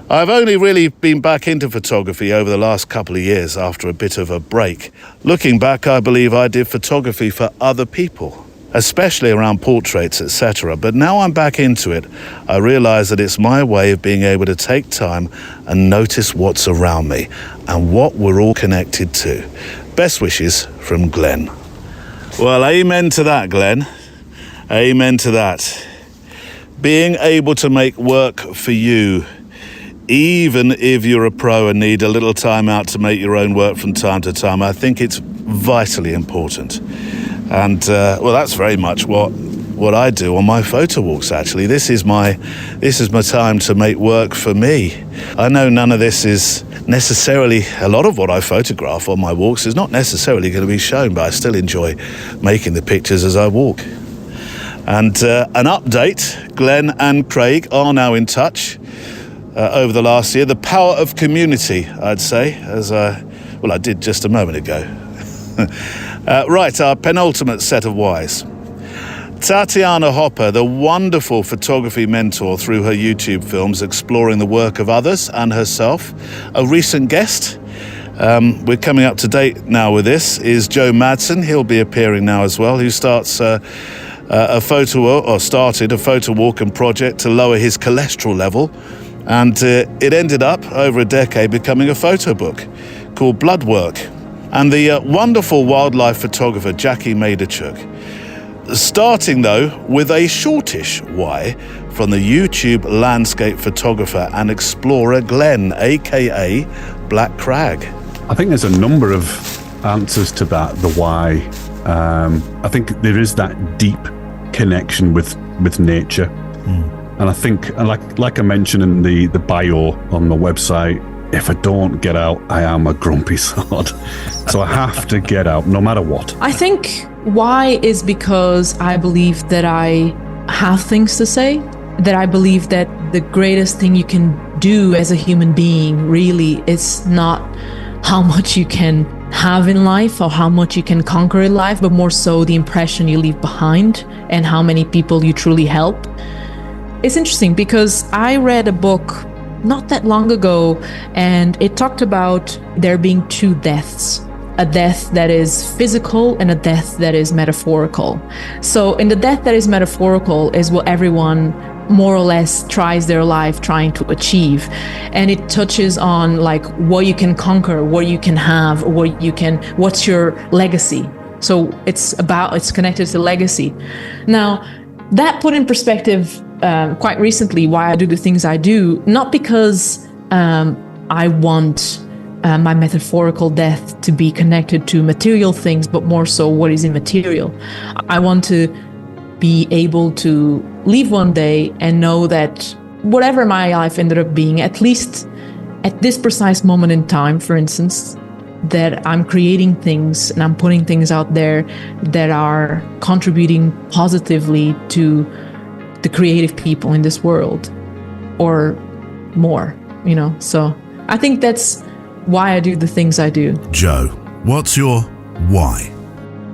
I've only really been back into photography over the last couple of years after a bit of a break. Looking back, I believe I did photography for other people, especially around portraits, etc. But now I'm back into it, I realise that it's my way of being able to take time and notice what's around me and what we're all connected to. Best wishes from Glenn. Well, amen to that, Glenn. Amen to that. Being able to make work for you, even if you're a pro and need a little time out to make your own work from time to time, I think it's vitally important. And, well, that's very much what I do on my photo walks, actually. This is my time to make work for me. I know none of this is necessarily, a lot of what I photograph on my walks is not necessarily going to be shown, but I still enjoy making the pictures as I walk. And an update, Glenn and Craig are now in touch over the last year. The power of community, I'd say, as I did just a moment ago. Right, our penultimate set of whys. Tatiana Hopper, the wonderful photography mentor through her YouTube films exploring the work of others and herself. A recent guest, we're coming up to date now with this, is Joe Madsen. He'll be appearing now as well, who started a photo walk and project to lower his cholesterol level. And it ended up, over a decade, becoming a photo book called Blood Work. And the wonderful wildlife photographer Jackie Maderchuk. Starting, though, with a shortish why from the YouTube landscape photographer and explorer Glenn, a.k.a. Black Crag. I think there's a number of answers to that, the why. I think there is that deep connection with nature. And I think, like I mentioned in the bio on the website, if I don't get out, I am a grumpy sod. So I have to get out, no matter what. I think why is because I believe that I have things to say, that I believe that the greatest thing you can do as a human being really is not how much you can have in life or how much you can conquer in life, but more so the impression you leave behind and how many people you truly help. It's interesting because I read a book not that long ago, and it talked about there being two deaths, a death that is physical and a death that is metaphorical. So in the death that is metaphorical is what everyone more or less tries their life trying to achieve, and it touches on like what you can conquer, what you can have, what's your legacy. So it's connected to legacy. Now that put in perspective quite recently why I do the things I do, not because I want my metaphorical death to be connected to material things, but more so what is immaterial. I want to be able to leave one day and know that whatever my life ended up being, at least at this precise moment in time, for instance, that I'm creating things and I'm putting things out there that are contributing positively to the creative people in this world, or more, So I think that's why I do the things I do. Joe, what's your why?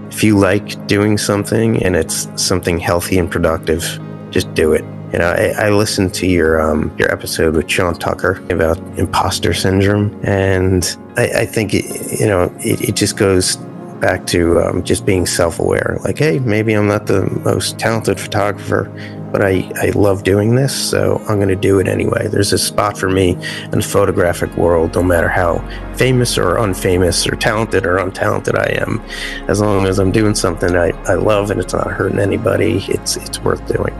If you like doing something and it's something healthy and productive, just do it. I listened to your episode with Sean Tucker about imposter syndrome, and I think it just goes back to just being self-aware. Like, hey, maybe I'm not the most talented photographer, but I love doing this, so I'm going to do it anyway. There's a spot for me in the photographic world, no matter how famous or unfamous or talented or untalented I am. As long as I'm doing something I love and it's not hurting anybody, it's worth doing.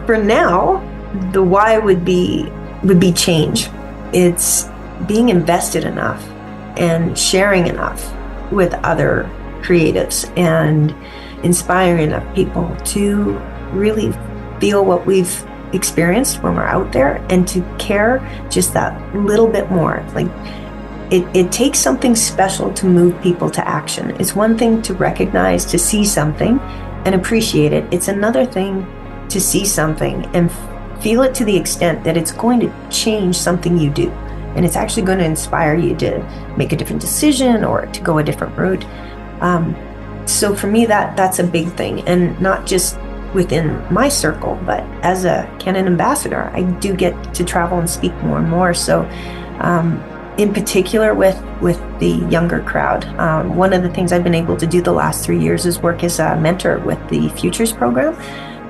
For now, the why would be change. It's being invested enough and sharing enough with other creatives and inspiring enough people to really feel what we've experienced when we're out there and to care just that little bit more. Like it takes something special to move people to action. It's one thing to recognize, to see something and appreciate it. It's another thing to see something and feel it to the extent that it's going to change something you do. And it's actually going to inspire you to make a different decision or to go a different route. So for me, that's a big thing. And not just within my circle, but as a Canon ambassador, I do get to travel and speak more and more. So in particular with the younger crowd, one of the things I've been able to do the last 3 years is work as a mentor with the Futures program,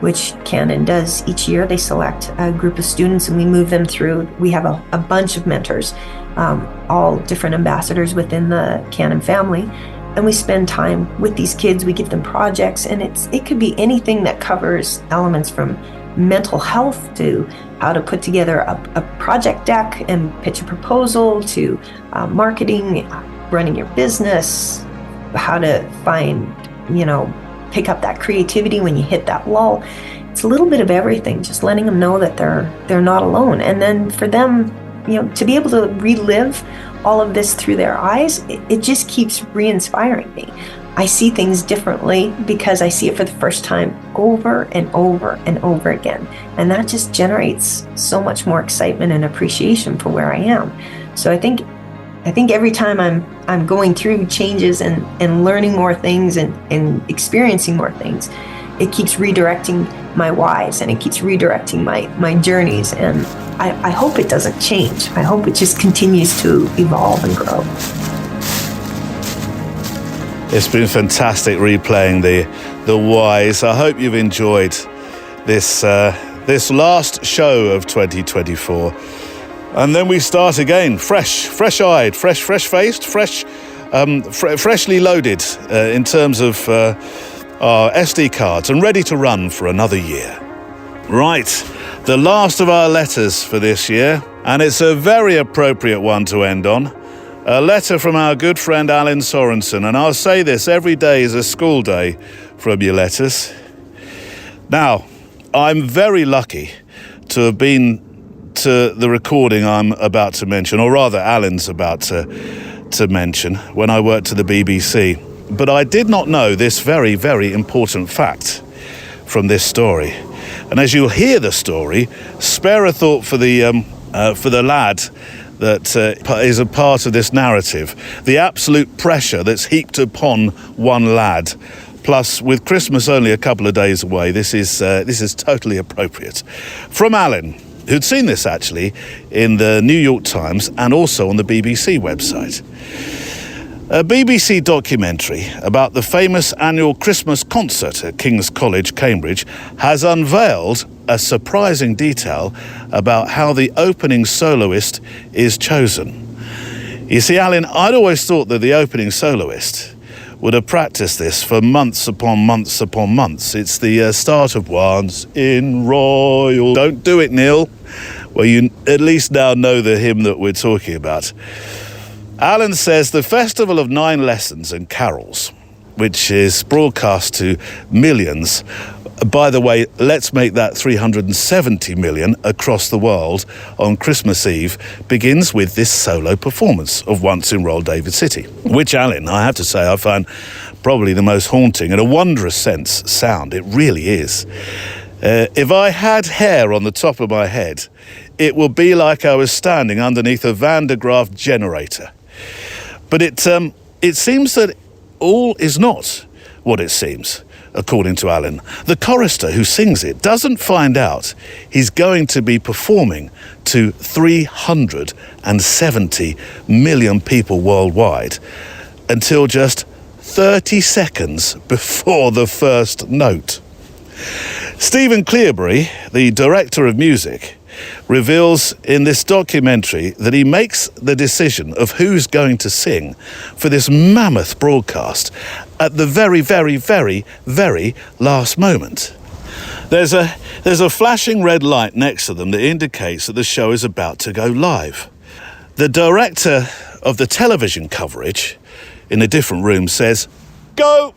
which Canon does each year. They select a group of students and we move them through. We have a bunch of mentors, all different ambassadors within the Canon family. And we spend time with these kids, we give them projects, and it could be anything that covers elements from mental health to how to put together a project deck and pitch a proposal to marketing, running your business, how to find, pick up that creativity when you hit that lull. It's a little bit of everything, just letting them know that they're not alone. And then for them, to be able to relive all of this through their eyes, it just keeps re-inspiring me. I see things differently because I see it for the first time over and over and over again. And that just generates so much more excitement and appreciation for where I am. So I think every time I'm going through changes and learning more things and experiencing more things, it keeps redirecting my whys and it keeps redirecting my journeys. And I hope it doesn't change. I hope it just continues to evolve and grow. It's been fantastic replaying the whys. I hope you've enjoyed this last show of 2024. And then we start again, fresh-eyed, fresh-faced, freshly loaded in terms of our SD cards and ready to run for another year. Right, the last of our letters for this year, and it's a very appropriate one to end on. A letter from our good friend Allin Sorenson, and I'll say this, every day is a school day from your letters. Now, I'm very lucky to have been to the recording I'm about to mention, or rather Allin's about to mention, when I worked at the BBC. But I did not know this very, very important fact from this story. And as you'll hear the story, spare a thought for the lad that is a part of this narrative. The absolute pressure that's heaped upon one lad. Plus, with Christmas only a couple of days away, this is totally appropriate. From Allin, who'd seen this actually in the New York Times and also on the BBC website. A BBC documentary about the famous annual Christmas concert at King's College, Cambridge, has unveiled a surprising detail about how the opening soloist is chosen. You see, Allin, I'd always thought that the opening soloist would have practiced this for months upon months upon months. It's the start of Once in Royal. Don't do it, Neil. Well, you at least now know the hymn that we're talking about. Allin says the Festival of 9 Lessons and Carols, which is broadcast to millions By the way, let's make that 370 million across the world on Christmas Eve begins with this solo performance of Once Enrolled David City, which, Allin, I have to say, I find probably the most haunting, in a wondrous sense, sound. It really is. If I had hair on the top of my head, it would be like I was standing underneath a Van de Graaff generator. But it seems that all is not what it seems, according to Allin. The chorister who sings it doesn't find out he's going to be performing to 370 million people worldwide until just 30 seconds before the first note. Stephen Clearbury, the director of music, reveals in this documentary that he makes the decision of who's going to sing for this mammoth broadcast at the very, very, very, very last moment. There's a flashing red light next to them that indicates that the show is about to go live. The director of the television coverage in a different room says, "Go!"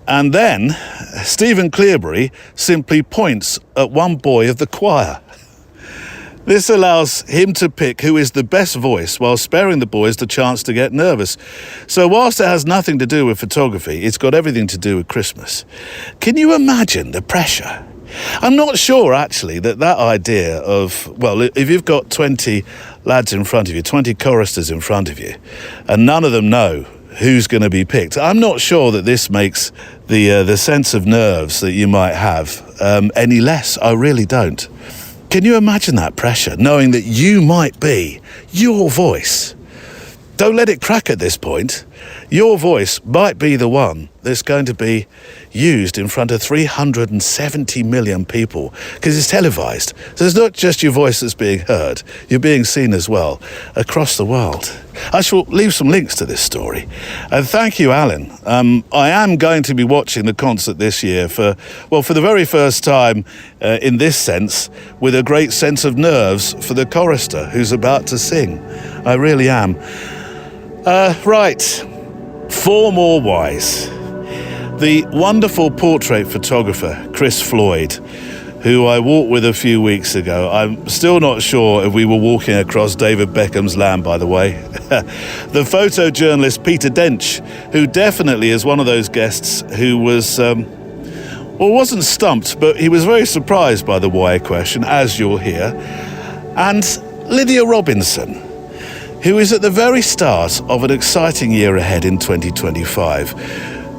And then Stephen Clearbury simply points at one boy of the choir. This allows him to pick who is the best voice while sparing the boys the chance to get nervous. So whilst it has nothing to do with photography, it's got everything to do with Christmas. Can you imagine the pressure? I'm not sure, actually, that idea of, well, if you've got 20 lads in front of you, 20 choristers in front of you, and none of them know who's going to be picked, I'm not sure that this makes the sense of nerves that you might have any less. I really don't. Can you imagine that pressure, knowing that you might be your voice? Don't let it crack at this point. Your voice might be the one that's going to be used in front of 370 million people, because it's televised. So it's not just your voice that's being heard, you're being seen as well across the world. I shall leave some links to this story. And thank you, Allin. I am going to be watching the concert this year for the very first time in this sense, with a great sense of nerves for the chorister who's about to sing. I really am. Right, 4 more whys. The wonderful portrait photographer, Chris Floyd, who I walked with a few weeks ago. I'm still not sure if we were walking across David Beckham's land, by the way. The photojournalist Peter Dench, who definitely is one of those guests who was, wasn't stumped, but he was very surprised by the why question, as you'll hear. And Lydia Robinson, who is at the very start of an exciting year ahead in 2025,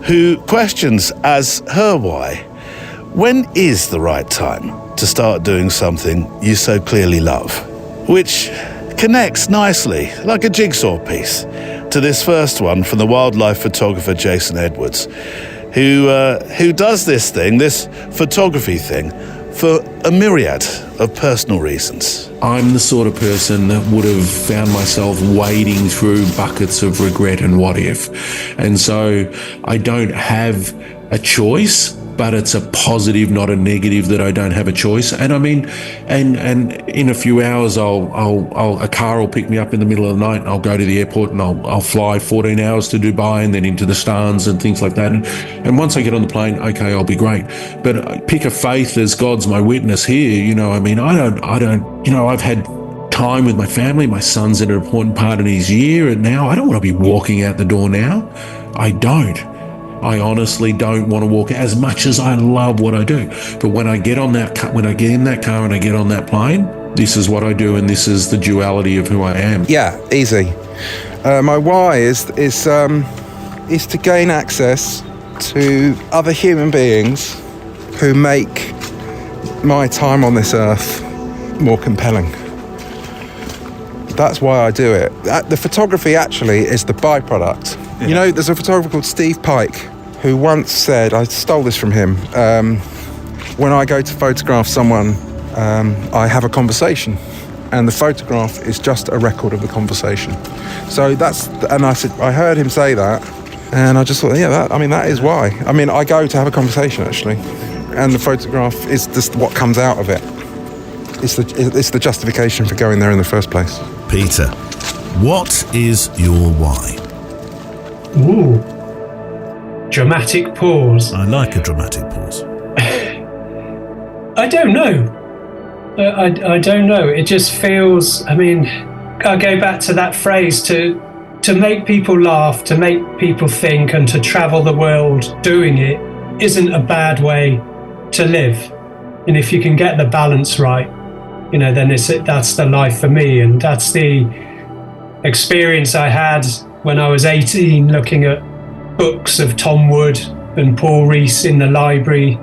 who questions as her why, when is the right time to start doing something you so clearly love? Which connects nicely, like a jigsaw piece, to this first one from the wildlife photographer Jason Edwards, who does this thing, this photography thing, for a myriad of personal reasons. I'm the sort of person that would have found myself wading through buckets of regret and what if. And so I don't have a choice, but it's a positive, not a negative, that I don't have a choice. And I mean, and in a few hours, a car will pick me up in the middle of the night, and I'll go to the airport, and I'll fly 14 hours to Dubai and then into the Stans and things like that. And once I get on the plane, okay, I'll be great. But I pick a faith as God's my witness here. You know, I mean, I don't. You know, I've had time with my family. My son's at an important part in his year, and now I don't want to be walking out the door now. I don't. I honestly don't want to walk as much as I love what I do. But when I get in that car and I get on that plane, this is what I do, and this is the duality of who I am. Yeah, easy. My why is to gain access to other human beings who make my time on this earth more compelling. That's why I do it. The photography actually is the byproduct. Yeah. You know, there's a photographer called Steve Pike who once said, I stole this from him, when I go to photograph someone, I have a conversation, and the photograph is just a record of the conversation. So and I heard him say that, and I just thought, that is why. I mean, I go to have a conversation actually, and the photograph is just what comes out of it. It's the justification for going there in the first place. Peter, what is your why? Ooh. Dramatic pause. I like a dramatic pause. I don't know. I don't know. It just feels, I mean, I go back to that phrase, to make people laugh, to make people think, and to travel the world doing it isn't a bad way to live. And if you can get the balance right, you know, then that's the life for me. And that's the experience I had when I was 18, looking at books of Tom Wood and Paul Rees in the library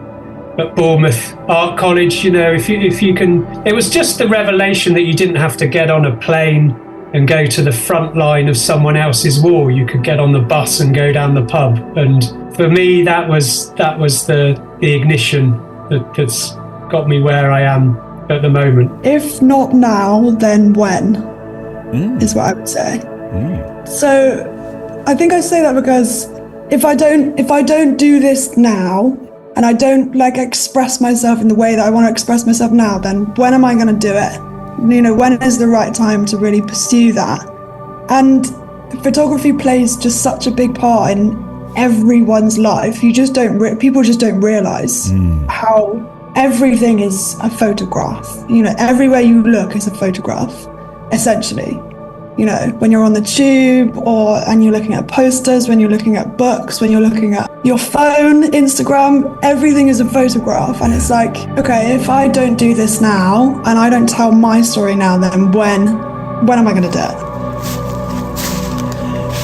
at Bournemouth Art College. You know, if you can, it was just the revelation that you didn't have to get on a plane and go to the front line of someone else's war. You could get on the bus and go down the pub. And for me, that was the ignition that's got me where I am at the moment. If not now, then when? Is what I would say. So I think I say that because if I don't do this now, and I don't like express myself in the way that I want to express myself now, then when am I going to do it? You know, when is the right time to really pursue that? And photography plays just such a big part in everyone's life. You just don't, people just don't realize how everything is a photograph. You know, everywhere you look is a photograph, essentially. You know, when you're on the tube and you're looking at posters, when you're looking at books, when you're looking at your phone, Instagram, everything is a photograph. And it's like, okay, if I don't do this now and I don't tell my story now, then when am I going to do it?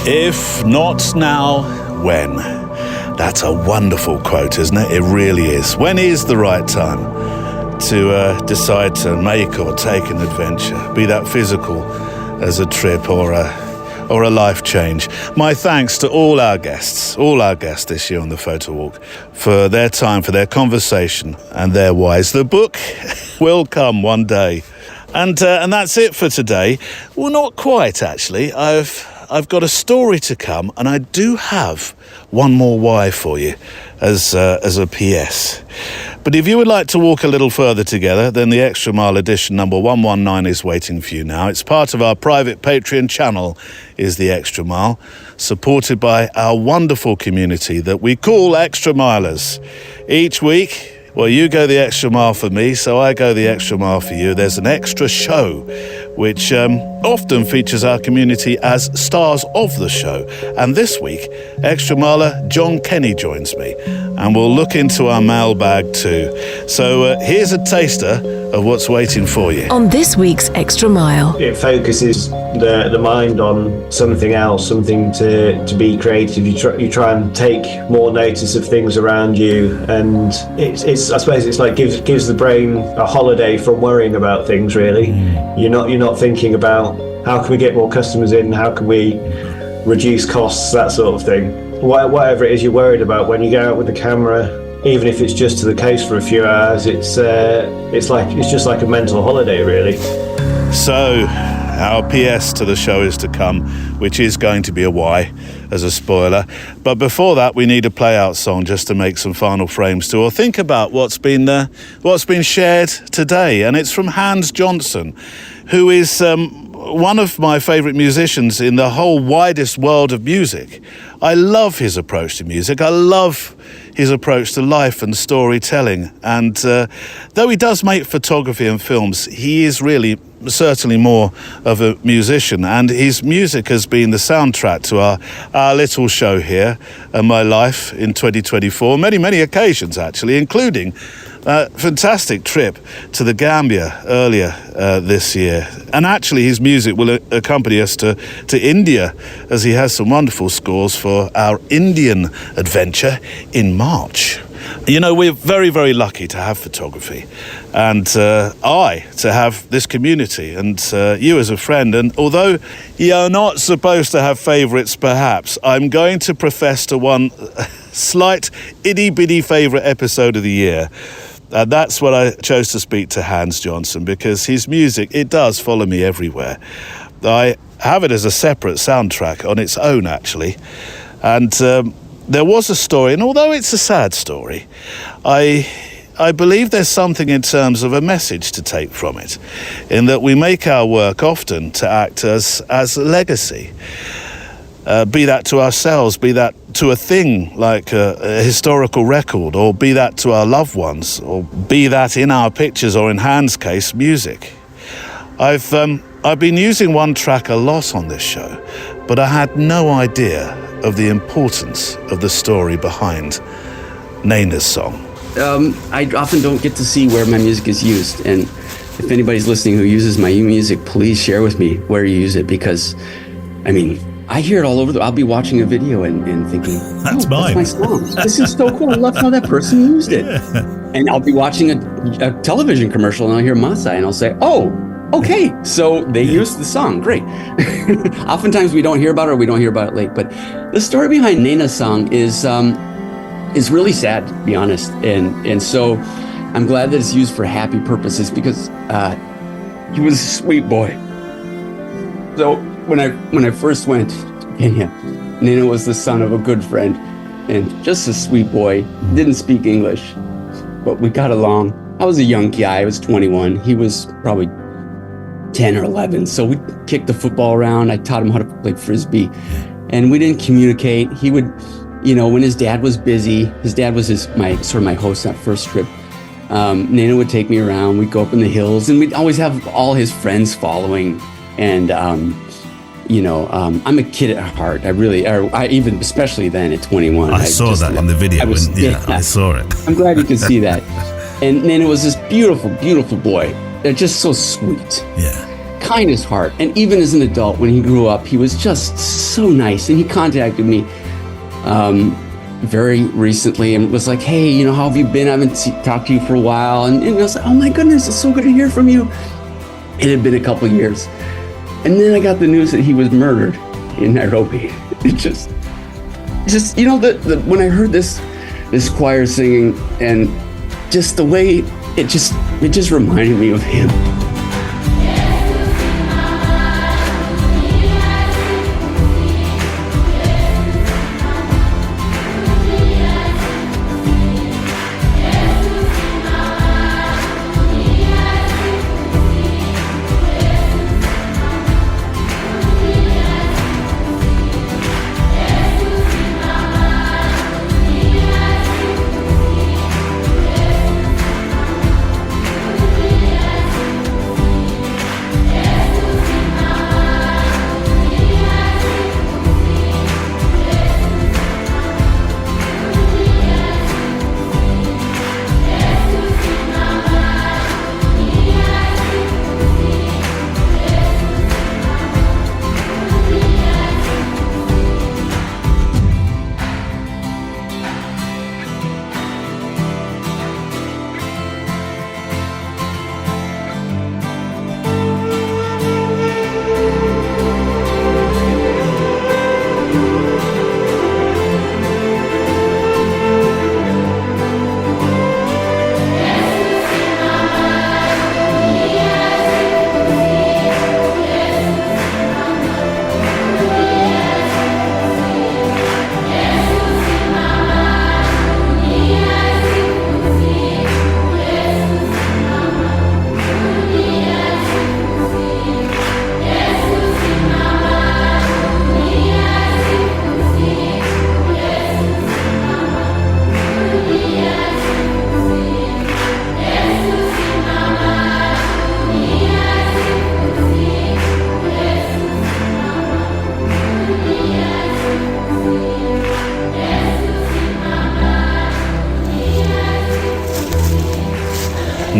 If not now, when? That's a wonderful quote, isn't it? It really is. When is the right time to decide to make or take an adventure, be that physical as a trip or a life change? My thanks to all our guests this year on the Photo Walk for their time, for their conversation and their whys. The book will come one day. And that's it for today. Well, not quite, actually. I've got a story to come, and I do have one more why for you as a PS. But if you would like to walk a little further together, then the Extra Mile edition number 119 is waiting for you now. It's part of our private Patreon channel, is the Extra Mile, supported by our wonderful community that we call Extra Milers. Each week, well, you go the extra mile for me, so I go the extra mile for you. There's an extra show, which often features our community as stars of the show. And this week, Extra Miler John Kenny joins me, and we'll look into our mailbag too. So here's a taster of what's waiting for you. On this week's Extra Mile. It focuses the mind on something else, something to be creative. You try and take more notice of things around you, and it's I suppose it's like gives the brain a holiday from worrying about things. Really, you're not thinking about how can we get more customers in, how can we reduce costs, that sort of thing. Whatever it is you're worried about, when you go out with the camera, even if it's just to the coast for a few hours, it's just like a mental holiday, really. So, our PS to the show is to come, which is going to be a Y, as a spoiler. But before that, we need a play-out song just to make some final frames to, or think about what's been shared today. And it's from Hans Johnson, who is one of my favourite musicians in the whole widest world of music. I love his approach to music. I love his approach to life and storytelling. And though he does make photography and films, he is really certainly more of a musician. And his music has been the soundtrack to our little show here, My Life in 2024. Many occasions, actually, including a fantastic trip to the Gambia earlier this year. And actually his music will accompany us to India, as he has some wonderful scores for our Indian adventure in March. You know, we're very, very lucky to have photography, and I to have this community, and you as a friend. And although you're not supposed to have favourites, perhaps, I'm going to profess to one slight itty-bitty favourite episode of the year. That's what I chose to speak to Hans Johnson, because his music, it does follow me everywhere. I have it as a separate soundtrack on its own, actually. And there was a story, and although it's a sad story, I believe there's something in terms of a message to take from it, in that we make our work often to act as legacy. be that to ourselves, be that to a thing like a historical record, or be that to our loved ones, or be that in our pictures, or in Hans' case, music. I've been using one track a lot on this show, but I had no idea of the importance of the story behind Nana's song. I often don't get to see where my music is used, and if anybody's listening who uses my music, please share with me where you use it, because, I mean, I hear it all over. I'll be watching a video and thinking, that's mine. That's my song. This is so cool. I love how that person used it. Yeah. And I'll be watching a television commercial and I'll hear Masai and I'll say, oh, okay, so they used the song. Great. Oftentimes we don't hear about it, or we don't hear about it late. But the story behind Nana's song is really sad, to be honest. And so I'm glad that it's used for happy purposes, because he was a sweet boy. So when I first went to Kenya, Nana was the son of a good friend and just a sweet boy. Didn't speak English, but we got along. I was a young guy. I was 21. He was probably 10 or 11. So we kicked the football around. I taught him how to play Frisbee, and we didn't communicate. He would, when his dad was busy, his dad was my host that first trip. Nana would take me around. We'd go up in the hills, and we'd always have all his friends following. And, I'm a kid at heart. I especially then at 21. I saw that in the video. I saw it. I'm glad you could see that. And Nana was this beautiful, beautiful boy. They're just so sweet. Yeah. Kindest heart. And even as an adult, when he grew up, he was just so nice. And he contacted me very recently and was like, hey, how have you been? I haven't talked to you for a while. And I was like, oh my goodness, it's so good to hear from you. It had been a couple years. And then I got the news that he was murdered in Nairobi. It just when I heard this choir singing, and just the way it just reminded me of him.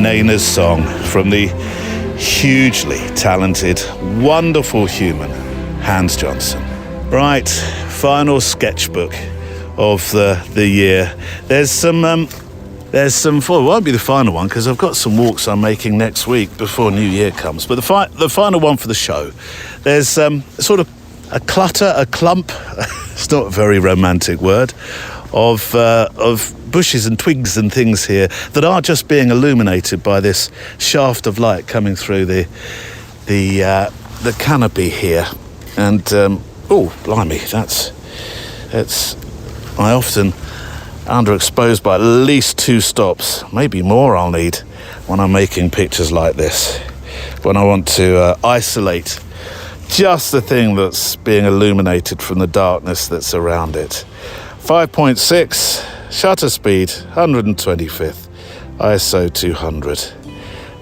Nana's song from the hugely talented, wonderful human Hans Johnson. Right, final sketchbook of the year. There's some it won't be the final one because I've got some walks I'm making next week before New Year comes. But the final one for the show. There's sort of a clump. It's not a very romantic word of bushes and twigs and things here that are just being illuminated by this shaft of light coming through the canopy here. And oh, blimey, that's I often underexposed by at least 2 stops, maybe more I'll need when I'm making pictures like this, when I want to isolate just the thing that's being illuminated from the darkness that's around it. 5.6, shutter speed, 125th, ISO 200.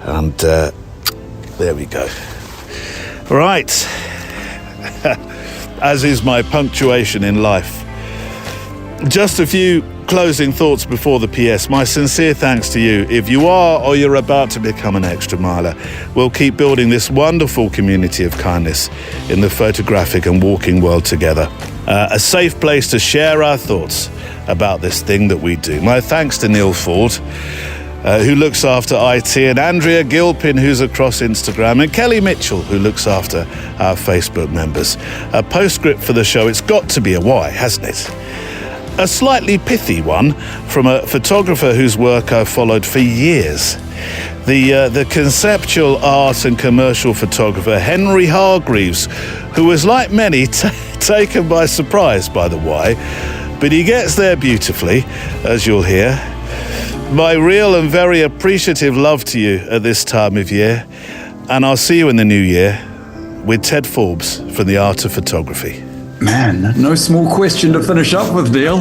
And there we go. Right. As is my punctuation in life. Just a few closing thoughts before the PS. My sincere thanks to you if you are or you're about to become an extra miler. We'll keep building this wonderful community of kindness in the photographic and walking world together. A safe place to share our thoughts about this thing that we do. My thanks to Neil Ford, who looks after IT, and Andrea Gilpin, who's across Instagram, and Kelly Mitchell, who looks after our Facebook members. A postscript for the show, it's got to be a why, hasn't it? A slightly pithy one from a photographer whose work I've followed for years. The conceptual art and commercial photographer Henry Hargreaves, who was like many taken by surprise by the why, but he gets there beautifully, as you'll hear. My real and very appreciative love to you at this time of year, and I'll see you in the new year with Ted Forbes from The Art of Photography. Man, no small question to finish up with, Neil.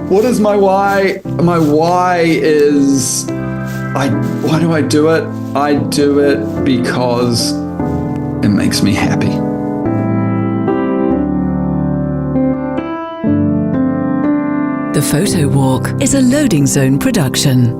What is my why? My why is, why do I do it? I do it because it makes me happy. The Photo Walk is a Loading Zone production.